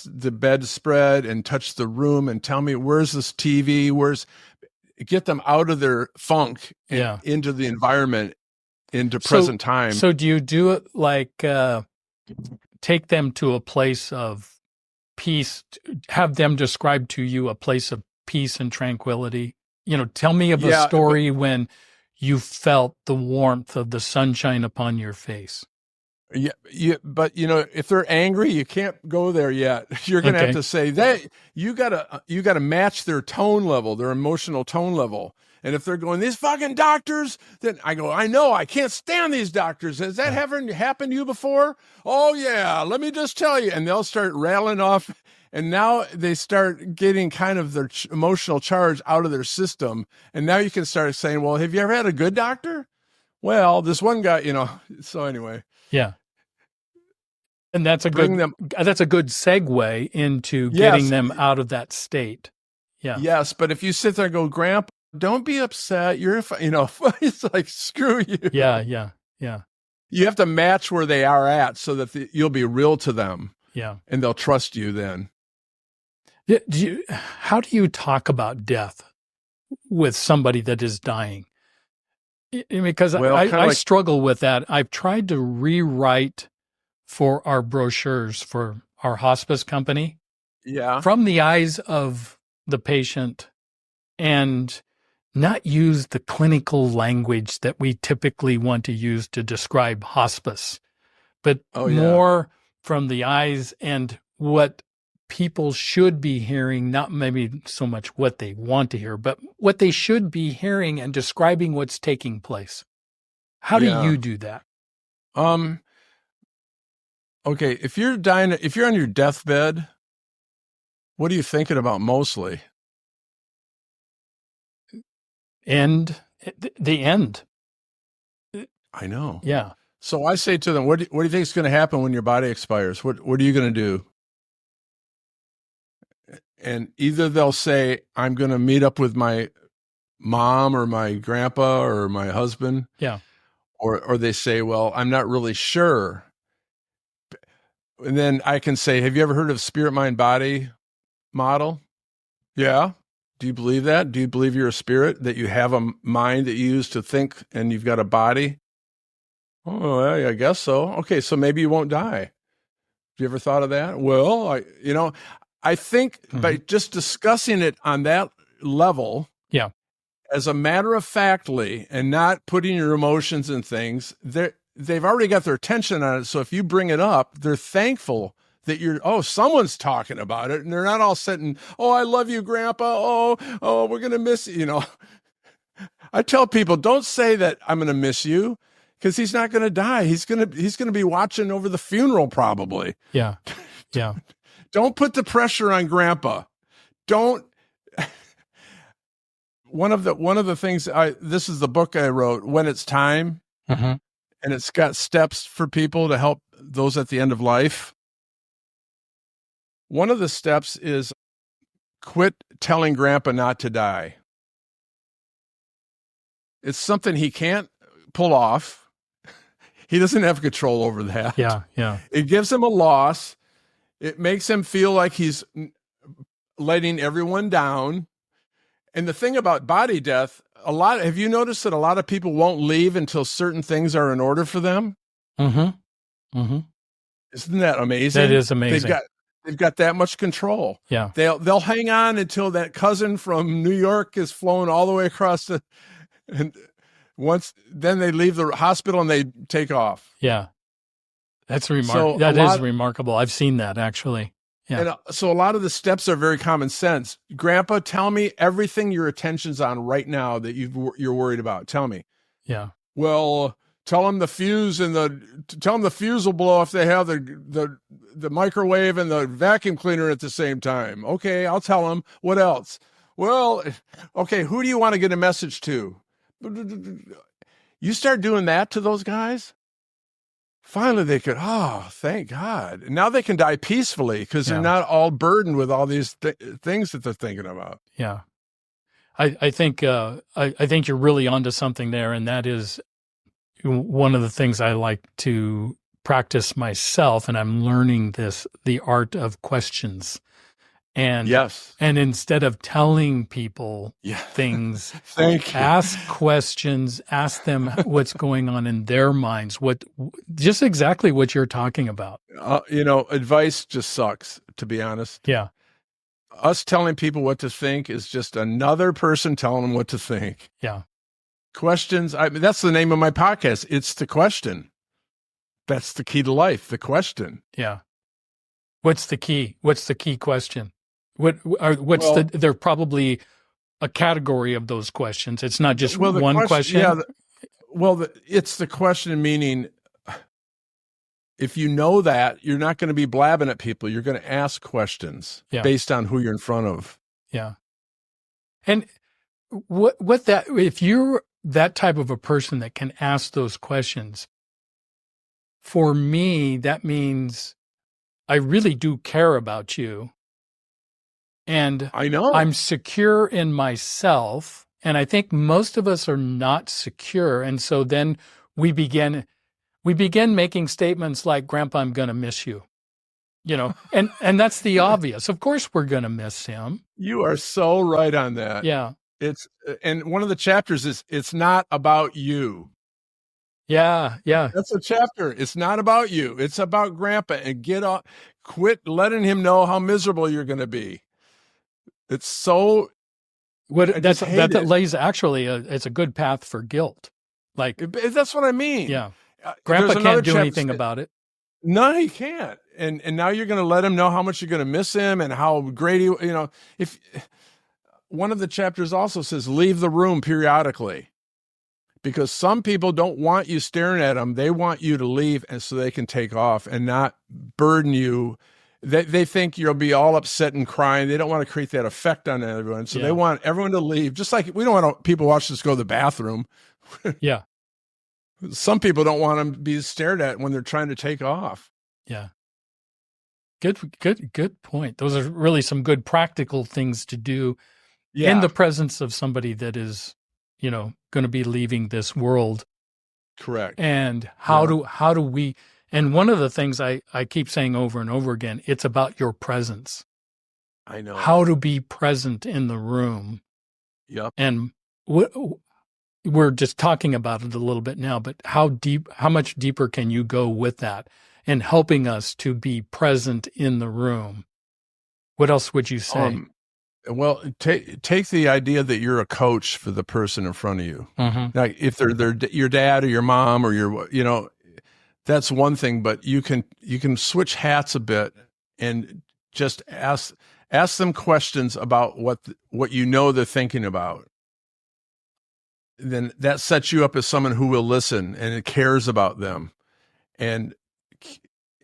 S2: the bedspread and touch the room and tell me, where's this TV? Get them out of their funk and into the environment, into present time.
S1: So do you do it like take them to a place of peace, have them describe to you a place of peace and tranquility? Tell me of a story when you felt the warmth of the sunshine upon your face.
S2: Yeah, but if they're angry, you can't go there yet. You're going to have to say that you got to match their tone level, their emotional tone level. And if they're going, these fucking doctors, then I go, I know, I can't stand these doctors. Has that ever happened to you before? Oh yeah, let me just tell you. And they'll start rattling off. And now they start getting kind of their emotional charge out of their system. And now you can start saying, well, have you ever had a good doctor? Well, this one guy, so anyway.
S1: Yeah. And that's a good segue into getting them out of that state. Yeah.
S2: Yes. But if you sit there and go, Grandpa, don't be upset. It's like, screw you.
S1: Yeah. Yeah. Yeah.
S2: You have to match where they are at so that you'll be real to them.
S1: Yeah.
S2: And they'll trust you then.
S1: How do you talk about death with somebody that is dying? Because I struggle with that. I've tried to rewrite for our brochures for our hospice company from the eyes of the patient and not use the clinical language that we typically want to use to describe hospice, but more from the eyes and what people should be hearing, not maybe so much what they want to hear, but what they should be hearing and describing what's taking place. How do you do that?
S2: Okay, if you're on your deathbed, what are you thinking about mostly?
S1: the end.
S2: I know.
S1: Yeah.
S2: So I say to them, what do you think is going to happen when your body expires? What are you going to do? And either they'll say, I'm going to meet up with my mom or my grandpa or my husband.
S1: Yeah.
S2: Or they say, well, I'm not really sure. And then I can say, have you ever heard of spirit, mind, body model? Yeah. Do you believe that? Do you believe you're a spirit, that you have a mind that you use to think and you've got a body? Oh, I guess so. Okay, so maybe you won't die. Have you ever thought of that? Well, I think by just discussing it on that level,
S1: yeah,
S2: as a matter of factly, and not putting your emotions in things, they've already got their attention on it. So if you bring it up, they're thankful that someone's talking about it, and they're not all sitting, oh, I love you, Grandpa. Oh, we're going to miss you. I tell people, don't say that I'm going to miss you, because he's not going to die. He's going to be watching over the funeral probably.
S1: Yeah. Yeah.
S2: Don't put the pressure on Grandpa. Don't. One of the things this is the book I wrote, When It's Time, and it's got steps for people to help those at the end of life. One of the steps is quit telling Grandpa not to die. It's something he can't pull off. He doesn't have control over that.
S1: Yeah. Yeah.
S2: It gives him a loss. It makes him feel like he's letting everyone down. And the thing about body death, have you noticed that a lot of people won't leave until certain things are in order for them?
S1: Mm-hmm. Mm-hmm.
S2: Isn't that amazing?
S1: That is amazing.
S2: They've got that much control.
S1: Yeah.
S2: They'll hang on until that cousin from New York is flown all the way across and then they leave the hospital and they take off.
S1: Yeah. That's remarkable. That is remarkable. I've seen that actually. Yeah.
S2: And so a lot of the steps are very common sense. Grandpa, tell me everything your attention's on right now that you're worried about. Tell me.
S1: Yeah.
S2: Well, tell them the fuse will blow if they have the microwave and the vacuum cleaner at the same time. Okay, I'll tell them. What else? Well, okay, who do you want to get a message to? You start doing that to those guys, finally they could, thank God. And now they can die peacefully because they're not all burdened with all these things that they're thinking about.
S1: Yeah. I think you're really onto something there. And that is one of the things I like to practice myself. And I'm learning the art of questions. And
S2: yes.
S1: And instead of telling people things, ask questions, ask them what's going on in their minds, just exactly what you're talking about.
S2: Advice just sucks, to be honest.
S1: Yeah.
S2: Us telling people what to think is just another person telling them what to think.
S1: Yeah.
S2: Questions. That's the name of my podcast. It's The Question. That's the key to life. The question.
S1: Yeah. What's the key? What's the key question? They're probably a category of those questions. It's not just one question.
S2: Yeah. It's the question, meaning if you know that, you're not going to be blabbing at people. You're going to ask questions based on who you're in front of.
S1: Yeah. And if you're that type of a person that can ask those questions, for me, that means I really do care about you. And
S2: I know
S1: I'm secure in myself. And I think most of us are not secure. And so then we begin making statements like, Grandpa, I'm going to miss you, and that's the obvious. Of course, we're going to miss him.
S2: You are so right on that.
S1: Yeah.
S2: And one of the chapters is, it's not about you.
S1: Yeah. Yeah.
S2: That's a chapter. It's not about you. It's about Grandpa, and quit letting him know how miserable you're going to be. It's so
S1: that lays actually it's a good path for guilt. Like
S2: that's what I mean.
S1: Yeah. Grandpa can't do anything about it.
S2: No, he can't. And now you're going to let him know how much you're going to miss him and how great if one of the chapters also says, leave the room periodically, because some people don't want you staring at them. They want you to leave, and so they can take off and not burden you. they think you'll be all upset and crying. They don't want to create that effect on everyone. So they want everyone to leave. Just like we don't want people watch us go to the bathroom.
S1: Yeah.
S2: Some people don't want them to be stared at when they're trying to take off.
S1: Yeah. Good point. Those are really some good practical things to do in the presence of somebody that is, going to be leaving this world.
S2: Correct.
S1: And how do we, and one of the things I keep saying over and over again, it's about your presence.
S2: I know.
S1: How to be present in the room.
S2: Yep.
S1: And we're just talking about it a little bit now, but how much deeper can you go with that and helping us to be present in the room? What else would you say?
S2: Well, take the idea that you're a coach for the person in front of you.
S1: Mm-hmm.
S2: Like if they're your dad or your mom or your, that's one thing, but you can switch hats a bit and just ask them questions about what they're thinking about. Then that sets you up as someone who will listen and cares about them. And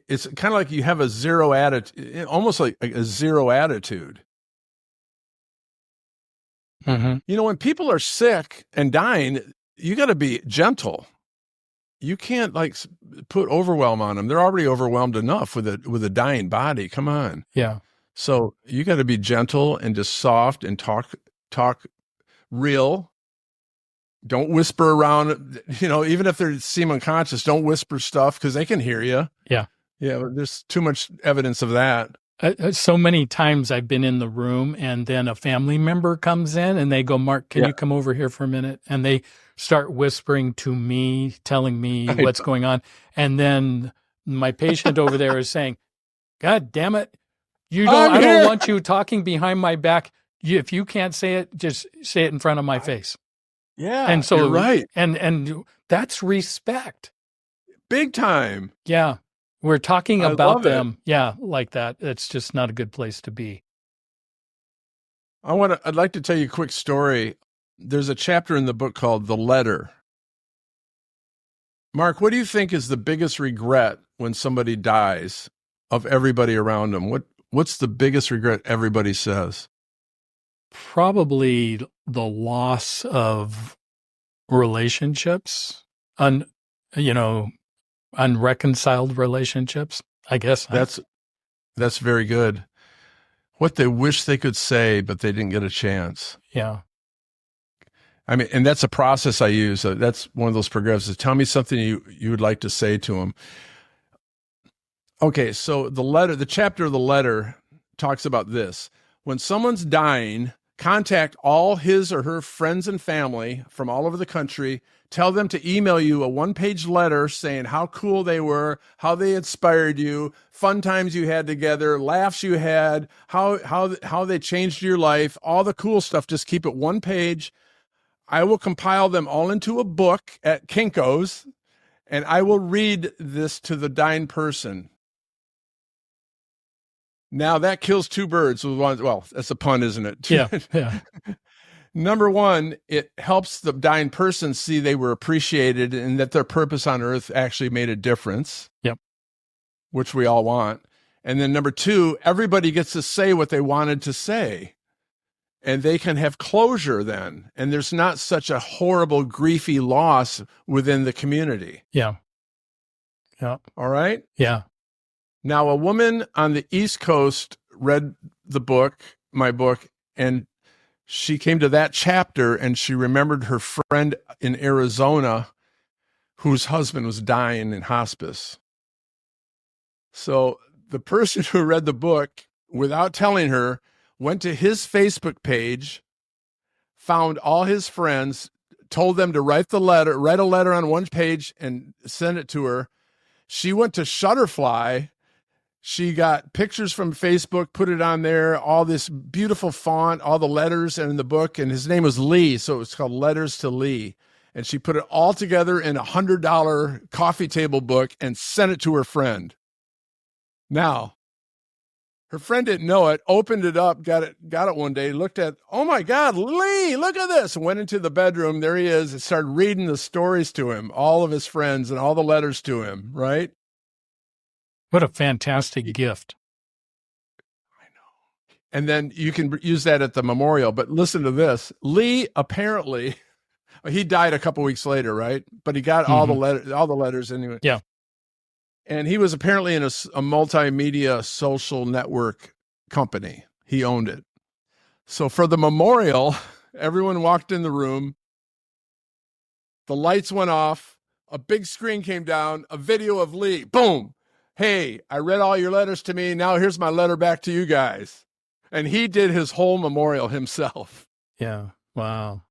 S2: it's kind of like you have a zero attitude, almost like a zero attitude.
S1: Mm-hmm.
S2: When people are sick and dying, you got to be gentle. You can't put overwhelm on them. They're already overwhelmed enough with a dying body. Come on.
S1: Yeah.
S2: So you got to be gentle and just soft and talk real. Don't whisper around, even if they seem unconscious, don't whisper stuff because they can hear you.
S1: Yeah.
S2: Yeah. But there's too much evidence of that.
S1: So many times I've been in the room and then a family member comes in and they go, Mark, can you come over here for a minute? And they start whispering to me, telling me what's going on. And then my patient over there is saying, God damn it. I don't want you talking behind my back. If you can't say it, just say it in front of my face.
S2: Yeah.
S1: And so,
S2: you're right.
S1: And that's respect.
S2: Big time.
S1: Yeah. We're talking about them.
S2: It.
S1: Yeah. Like that. It's just not a good place to be.
S2: I'd like to tell you a quick story. There's a chapter in the book called The Letter. Mark, what do you think is the biggest regret when somebody dies of everybody around them? What's the biggest regret everybody says?
S1: Probably the loss of relationships, unreconciled relationships, I guess.
S2: That's very good. What they wish they could say, but they didn't get a chance.
S1: Yeah.
S2: I mean, and that's a process I use. That's one of those progressives. Tell me something you would like to say to them. Okay, so the chapter of the letter talks about this. When someone's dying, contact all his or her friends and family from all over the country. Tell them to email you a one-page letter saying how cool they were, how they inspired you, fun times you had together, laughs you had, how they changed your life, all the cool stuff. Just keep it one page. I will compile them all into a book at Kinko's, and I will read this to the dying person. Now that kills two birds with one. Well, that's a pun, isn't it?
S1: Yeah.
S2: Number one, it helps the dying person see they were appreciated and that their purpose on earth actually made a difference.
S1: Yep.
S2: Which we all want. And then number two, everybody gets to say what they wanted to say. And they can have closure then. And there's not such a horrible, griefy loss within the community.
S1: Yeah. Yeah.
S2: All right?
S1: Yeah.
S2: Now, a woman on the East Coast read my book, and she came to that chapter and she remembered her friend in Arizona whose husband was dying in hospice. So the person who read the book, without telling her, went to his Facebook page, found all his friends, told them to write a letter on one page and send it to her. She went to Shutterfly. She got pictures from Facebook, put it on there, all this beautiful font, all the letters in the book. And his name was Lee. So it was called Letters to Lee. And she put it all together in a $100 coffee table book and sent it to her friend. Now, her friend didn't know it, opened it up, got it one day, looked at, oh my God, Lee, look at this. Went into the bedroom. There he is. And started reading the stories to him, all of his friends and all the letters to him, right?
S1: What a fantastic gift.
S2: And then you can use that at the memorial. But listen to this. Lee apparently, he died a couple weeks later, right? But he got all the letters anyway.
S1: Yeah.
S2: And he was apparently in a multimedia social network company. He owned it. So for the memorial, everyone walked in the room. The lights went off. A big screen came down. A video of Lee. Boom. Hey, I read all your letters to me. Now here's my letter back to you guys. And he did his whole memorial himself.
S1: Yeah. Wow.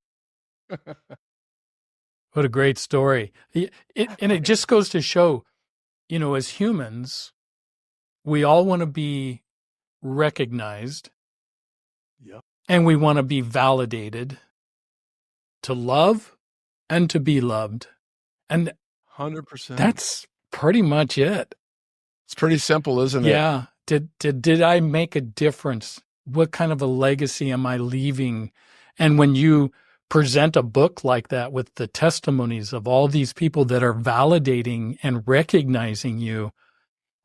S1: What a great story. And it just goes to show, as humans, we all want to be recognized.
S2: Yep.
S1: And we want to be validated to love and to be loved. And
S2: 100%.
S1: that's pretty much it.
S2: It's pretty simple, isn't it?
S1: Yeah. Did I make a difference? What kind of a legacy am I leaving? And when you present a book like that with the testimonies of all these people that are validating and recognizing you,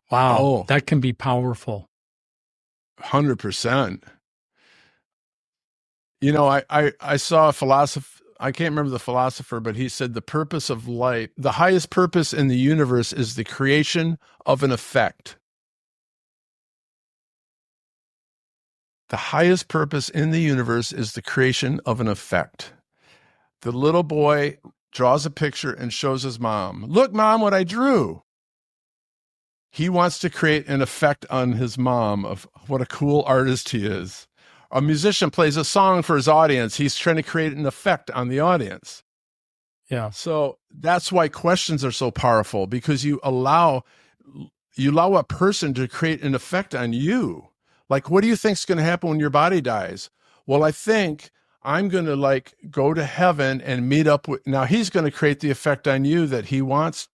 S1: wow, that can be powerful.
S2: 100%. I saw a philosopher, I can't remember the philosopher, but he said the purpose of life, the highest purpose in the universe is the creation of an effect. The highest purpose in the universe is the creation of an effect. The little boy draws a picture and shows his mom. Look, Mom, what I drew. He wants to create an effect on his mom of what a cool artist he is. A musician plays a song for his audience. He's trying to create an effect on the audience.
S1: Yeah.
S2: So that's why questions are so powerful, because you allow a person to create an effect on you. Like, what do you think is going to happen when your body dies? Well, I think I'm going to go to heaven and meet up with, now he's going to create the effect on you that he wants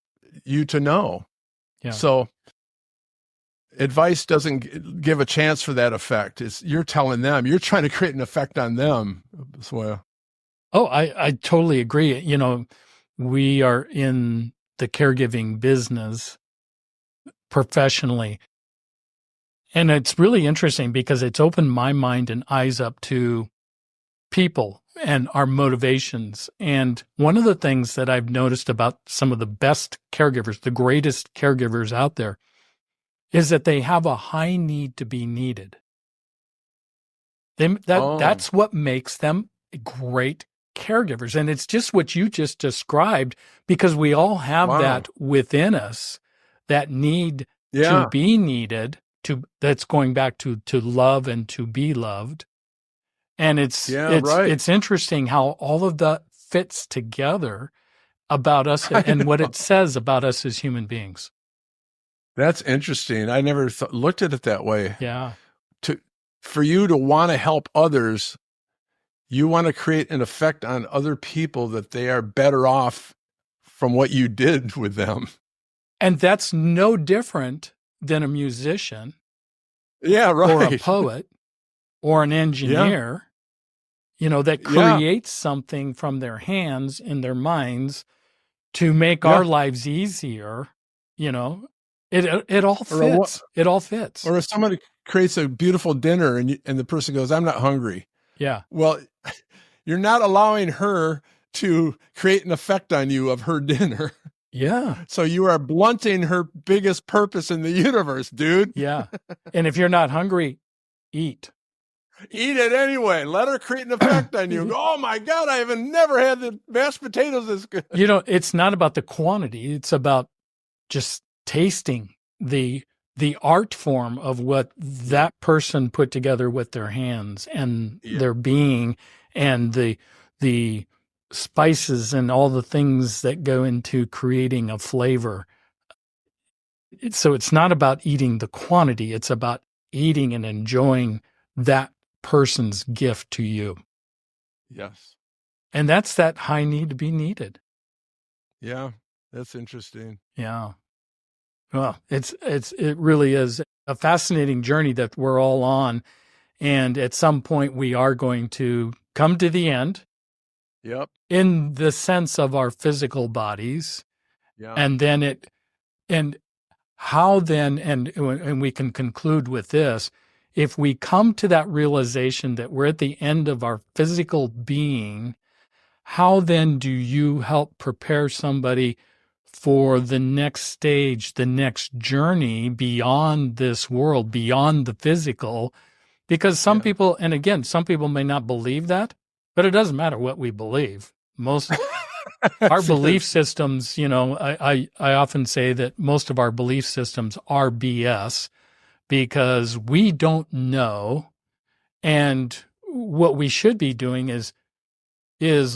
S2: you to know.
S1: Yeah.
S2: So advice doesn't give a chance for that effect. You're telling them, you're trying to create an effect on them as well.
S1: Oh, I totally agree. We are in the caregiving business professionally. And it's really interesting because it's opened my mind and eyes up to people and our motivations. And one of the things that I've noticed about some of the best caregivers, the greatest caregivers out there, is that they have a high need to be needed. That's what makes them great caregivers. And it's just what you just described, because we all have that within us, that need to be needed, that's going back to love and to be loved. And it's interesting how all of that fits together about us and what it says about us as human beings.
S2: That's interesting. I never looked at it that way.
S1: Yeah.
S2: For you to want to help others, you want to create an effect on other people that they are better off from what you did with them.
S1: And that's no different than a musician.
S2: Yeah, right.
S1: Or a poet or an engineer, that creates something from their hands and their minds to make our lives easier. It all fits. It all fits.
S2: Or if somebody creates a beautiful dinner and the person goes, I'm not hungry.
S1: Yeah.
S2: Well, you're not allowing her to create an effect on you of her dinner.
S1: Yeah.
S2: So you are blunting her biggest purpose in the universe, dude.
S1: Yeah. And if you're not hungry, eat.
S2: Eat it anyway. Let her create an effect on you. Oh my God, I have never had the mashed potatoes this good.
S1: It's not about the quantity. It's about just tasting the art form of what that person put together with their hands and their being, and the spices and all the things that go into creating a flavor. So it's not about eating the quantity. It's about eating and enjoying that person's gift to you.
S2: Yes.
S1: And that's that high need to be needed.
S2: Yeah. That's interesting.
S1: Yeah. Well, it really is a fascinating journey that we're all on. And at some point we are going to come to the end.
S2: Yep.
S1: In the sense of our physical bodies.
S2: Yeah.
S1: And then how then, and we can conclude with this, if we come to that realization that we're at the end of our physical being, how then do you help prepare somebody for the next stage, the next journey beyond this world, beyond the physical? Because some people, and again, some people may not believe that, but it doesn't matter what we believe. Most our belief systems, I often say that most of our belief systems are BS because we don't know. And what we should be doing is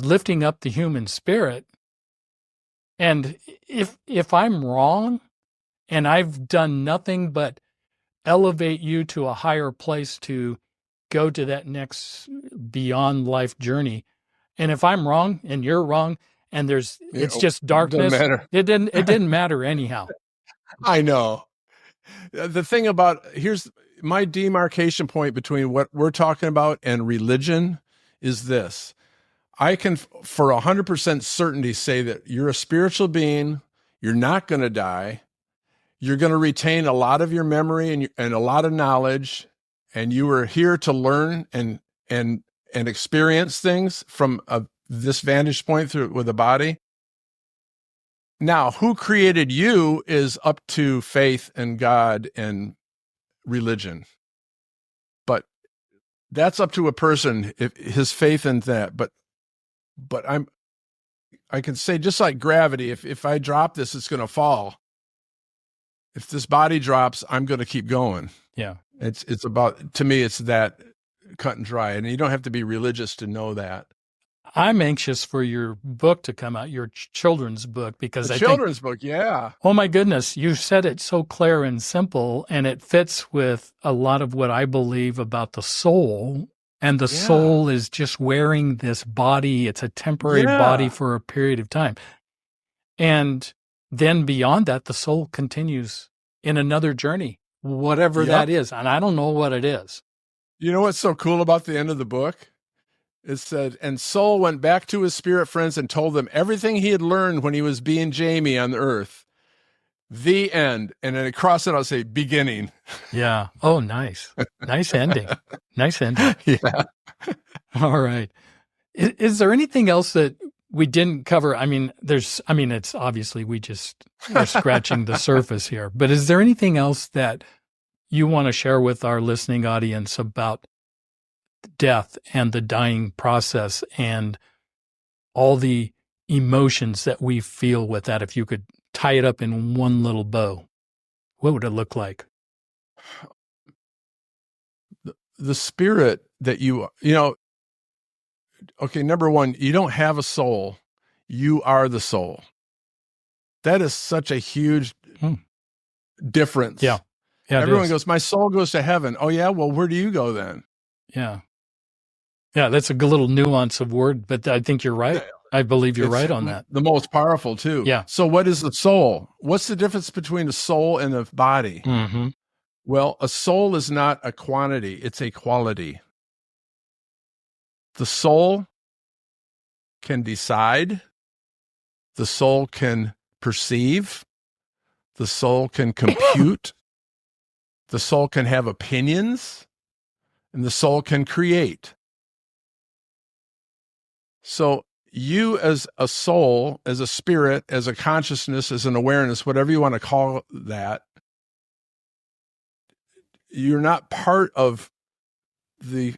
S1: lifting up the human spirit. And if I'm wrong and I've done nothing but elevate you to a higher place to go to that next beyond life journey, and if I'm wrong and you're wrong and it's just darkness, it didn't matter anyhow.
S2: I know. The thing about, here's my demarcation point between what we're talking about and religion is this. I can, for 100% certainty, say that you're a spiritual being. You're not going to die. You're going to retain a lot of your memory and a lot of knowledge. And you are here to learn and experience things from this vantage point with the body. Now, who created you is up to faith and God and religion. But that's up to a person, if his faith in that. But I can say, just like gravity, if I drop this, it's going to fall. If this body drops, I'm going to keep going.
S1: Yeah.
S2: It's about, to me, it's that cut and dry. And you don't have to be religious to know that.
S1: I'm anxious for your book to come out, your children's book, because
S2: children's book, yeah.
S1: Oh my goodness, you said it so clear and simple, and it fits with a lot of what I believe about the soul. And the soul is just wearing this body. It's a temporary body for a period of time. And then beyond that, the soul continues in another journey, whatever that is. And I don't know what it is.
S2: You know what's so cool about the end of the book? It said, and soul went back to his spirit friends and told them everything he had learned when he was being Jamie on the earth. The end. And then across it, I'll say beginning.
S1: Yeah. Oh, nice. Nice ending. Nice ending.
S2: Yeah.
S1: All right. Is there anything else that we didn't cover? It's obviously we just are scratching the surface here, but is there anything else that you want to share with our listening audience about death and the dying process and all the emotions that we feel with that? If you could tie it up in one little bow, what would it look like?
S2: The spirit that okay, number one, you don't have a soul. You are the soul. That is such a huge difference.
S1: Yeah.
S2: Everyone goes, my soul goes to heaven. Oh yeah. Well, where do you go then?
S1: Yeah. Yeah. That's a good little nuance of word, but I think you're right. I believe you're right on that.
S2: The most powerful too.
S1: Yeah.
S2: So what is the soul? What's the difference between the soul and the body?
S1: Mm-hmm.
S2: Well, a soul is not a quantity. It's a quality. The soul can decide. The soul can perceive. The soul can compute. The soul can have opinions. And the soul can create. So you as a soul, as a spirit, as a consciousness, as an awareness, whatever you want to call that, you're not part of the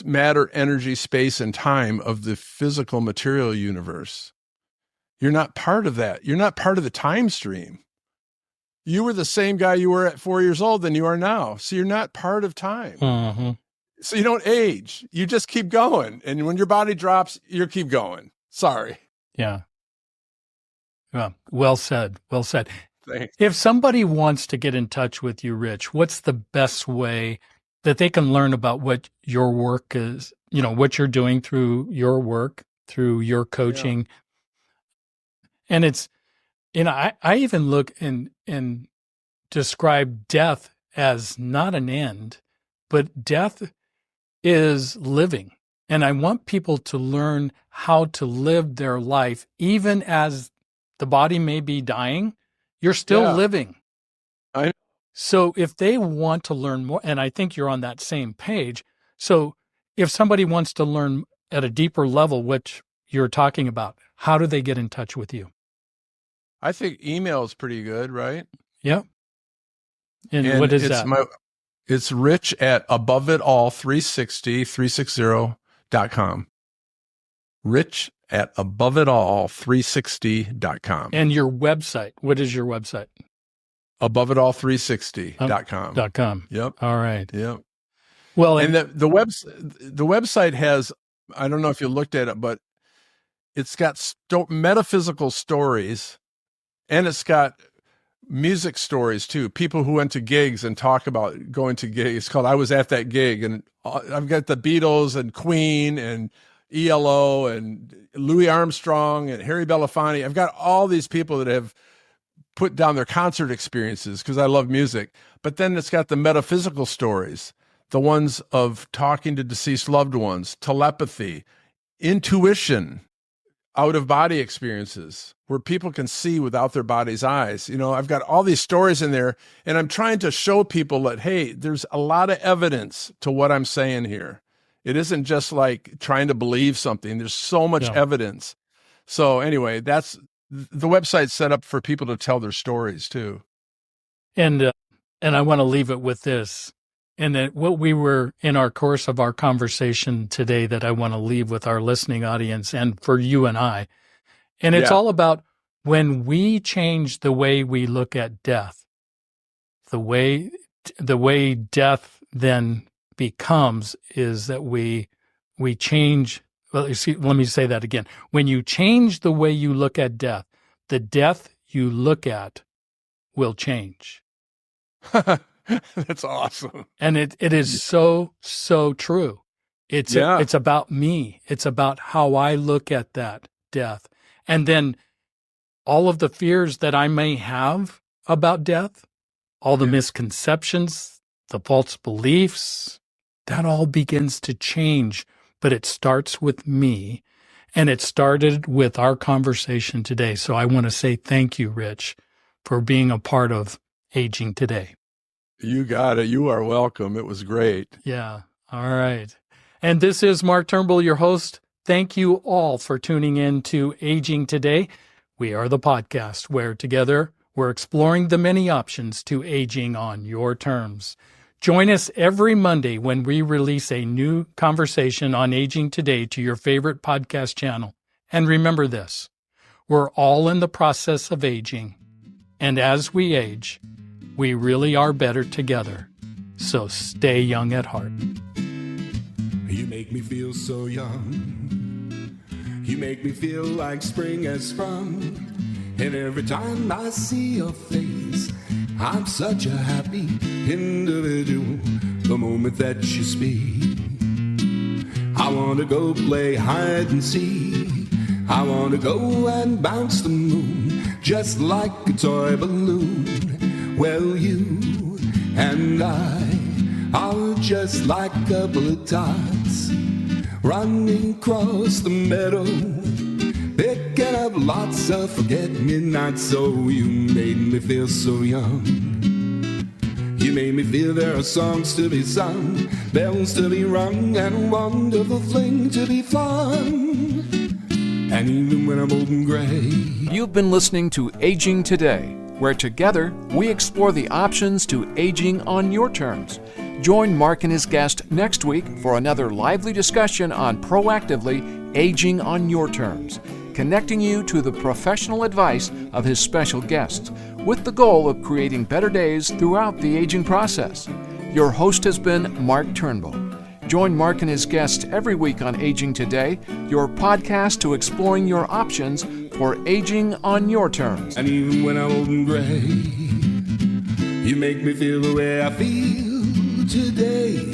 S2: matter, energy, space, and time of the physical material universe. You're not part of that. You're not part of the time stream. You were the same guy you were at 4 years old than you are now. So you're not part of time.
S1: Mm-hmm.
S2: So you don't age. You just keep going. And when your body drops, you keep going. Sorry.
S1: Yeah. Well said. Well said.
S2: Thanks.
S1: If somebody wants to get in touch with you, Rich, what's the best way that they can learn about what your work is, what you're doing through your work, through your coaching? Yeah. And it's, I even look and describe death as not an end, but death is living. And I want people to learn how to live their life, even as the body may be dying, you're still living.
S2: I know.
S1: So if they want to learn more, and I think you're on that same page, so if somebody wants to learn at a deeper level, which you're talking about, how do they get in touch with you?
S2: I think email is pretty good, right?
S1: Yeah. And what is
S2: it's
S1: that?
S2: It's Rich at aboveitall360.com. Rich at aboveitall360.com.
S1: And your website, what is your website?
S2: aboveitall360.com.
S1: .com.
S2: Yep.
S1: All right.
S2: Yep.
S1: Well,
S2: And the website has, I don't know if you looked at it, but it's got metaphysical stories, and it's got music stories too. People who went to gigs and talk about going to gigs. It's called I Was at That Gig. And I've got the Beatles and Queen and ELO and Louis Armstrong and Harry Belafonte. I've got all these people that have put down their concert experiences because I love music. But then it's got the metaphysical stories, the ones of talking to deceased loved ones, telepathy, intuition, out-of-body experiences where people can see without their body's eyes. You know, I've got all these stories in there, and I'm trying to show people that, hey, there's a lot of evidence to what I'm saying here. It isn't just like trying to believe something. There's so much evidence. So anyway, that's the website's set up for people to tell their stories too.
S1: and I want to leave it with this. And that what we were in our course of our conversation today that I want to leave with our listening audience and for you and I. And it's all about when we change the way we look at death, the way death then becomes is that we change. Well, let me say that again. When you change the way you look at death, the death you look at will change.
S2: That's awesome.
S1: And it is so true. It's about me. It's about how I look at that death. And then all of the fears that I may have about death, all the misconceptions, the false beliefs, that all begins to change. But it starts with me. And it started with our conversation today. So I want to say thank you, Rich, for being a part of Aging Today.
S2: You got it. You are welcome. It was great.
S1: Yeah. All right. And this is Mark Turnbull, your host. Thank you all for tuning in to Aging Today. We are the podcast where together we're exploring the many options to aging on your terms. Join us every Monday when we release a new conversation on Aging Today to your favorite podcast channel. And remember this, we're all in the process of aging. And as we age, we really are better together. So stay young at heart.
S3: You make me feel so young. You make me feel like spring has sprung. And every time I see your face, I'm such a happy individual. The moment that you speak, I want to go play hide and seek. I want to go and bounce the moon just like a toy balloon. Well, you and I are just like a couple of tots running across the meadow, picking up lots of forget-me-nots. So you made me feel so young. You made me feel there are songs to be sung, bells to be rung, and a wonderful thing to be fun. And even when I'm old and gray.
S4: You've been listening to Aging Today, where together we explore the options to aging on your terms. Join Mark and his guest next week for another lively discussion on proactively aging on your terms, connecting you to the professional advice of his special guests, with the goal of creating better days throughout the aging process. Your host has been Mark Turnbull. Join Mark and his guests every week on Aging Today, your podcast to exploring your options for aging on your terms.
S3: And even when I'm old and gray, you make me feel the way I feel today.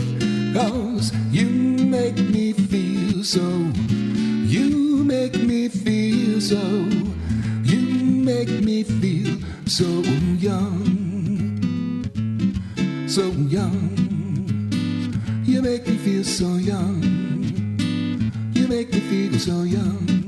S3: 'Cause you make me feel so. You make me feel so. You make me feel so young. So young. You make me feel so young. You make me feel so young.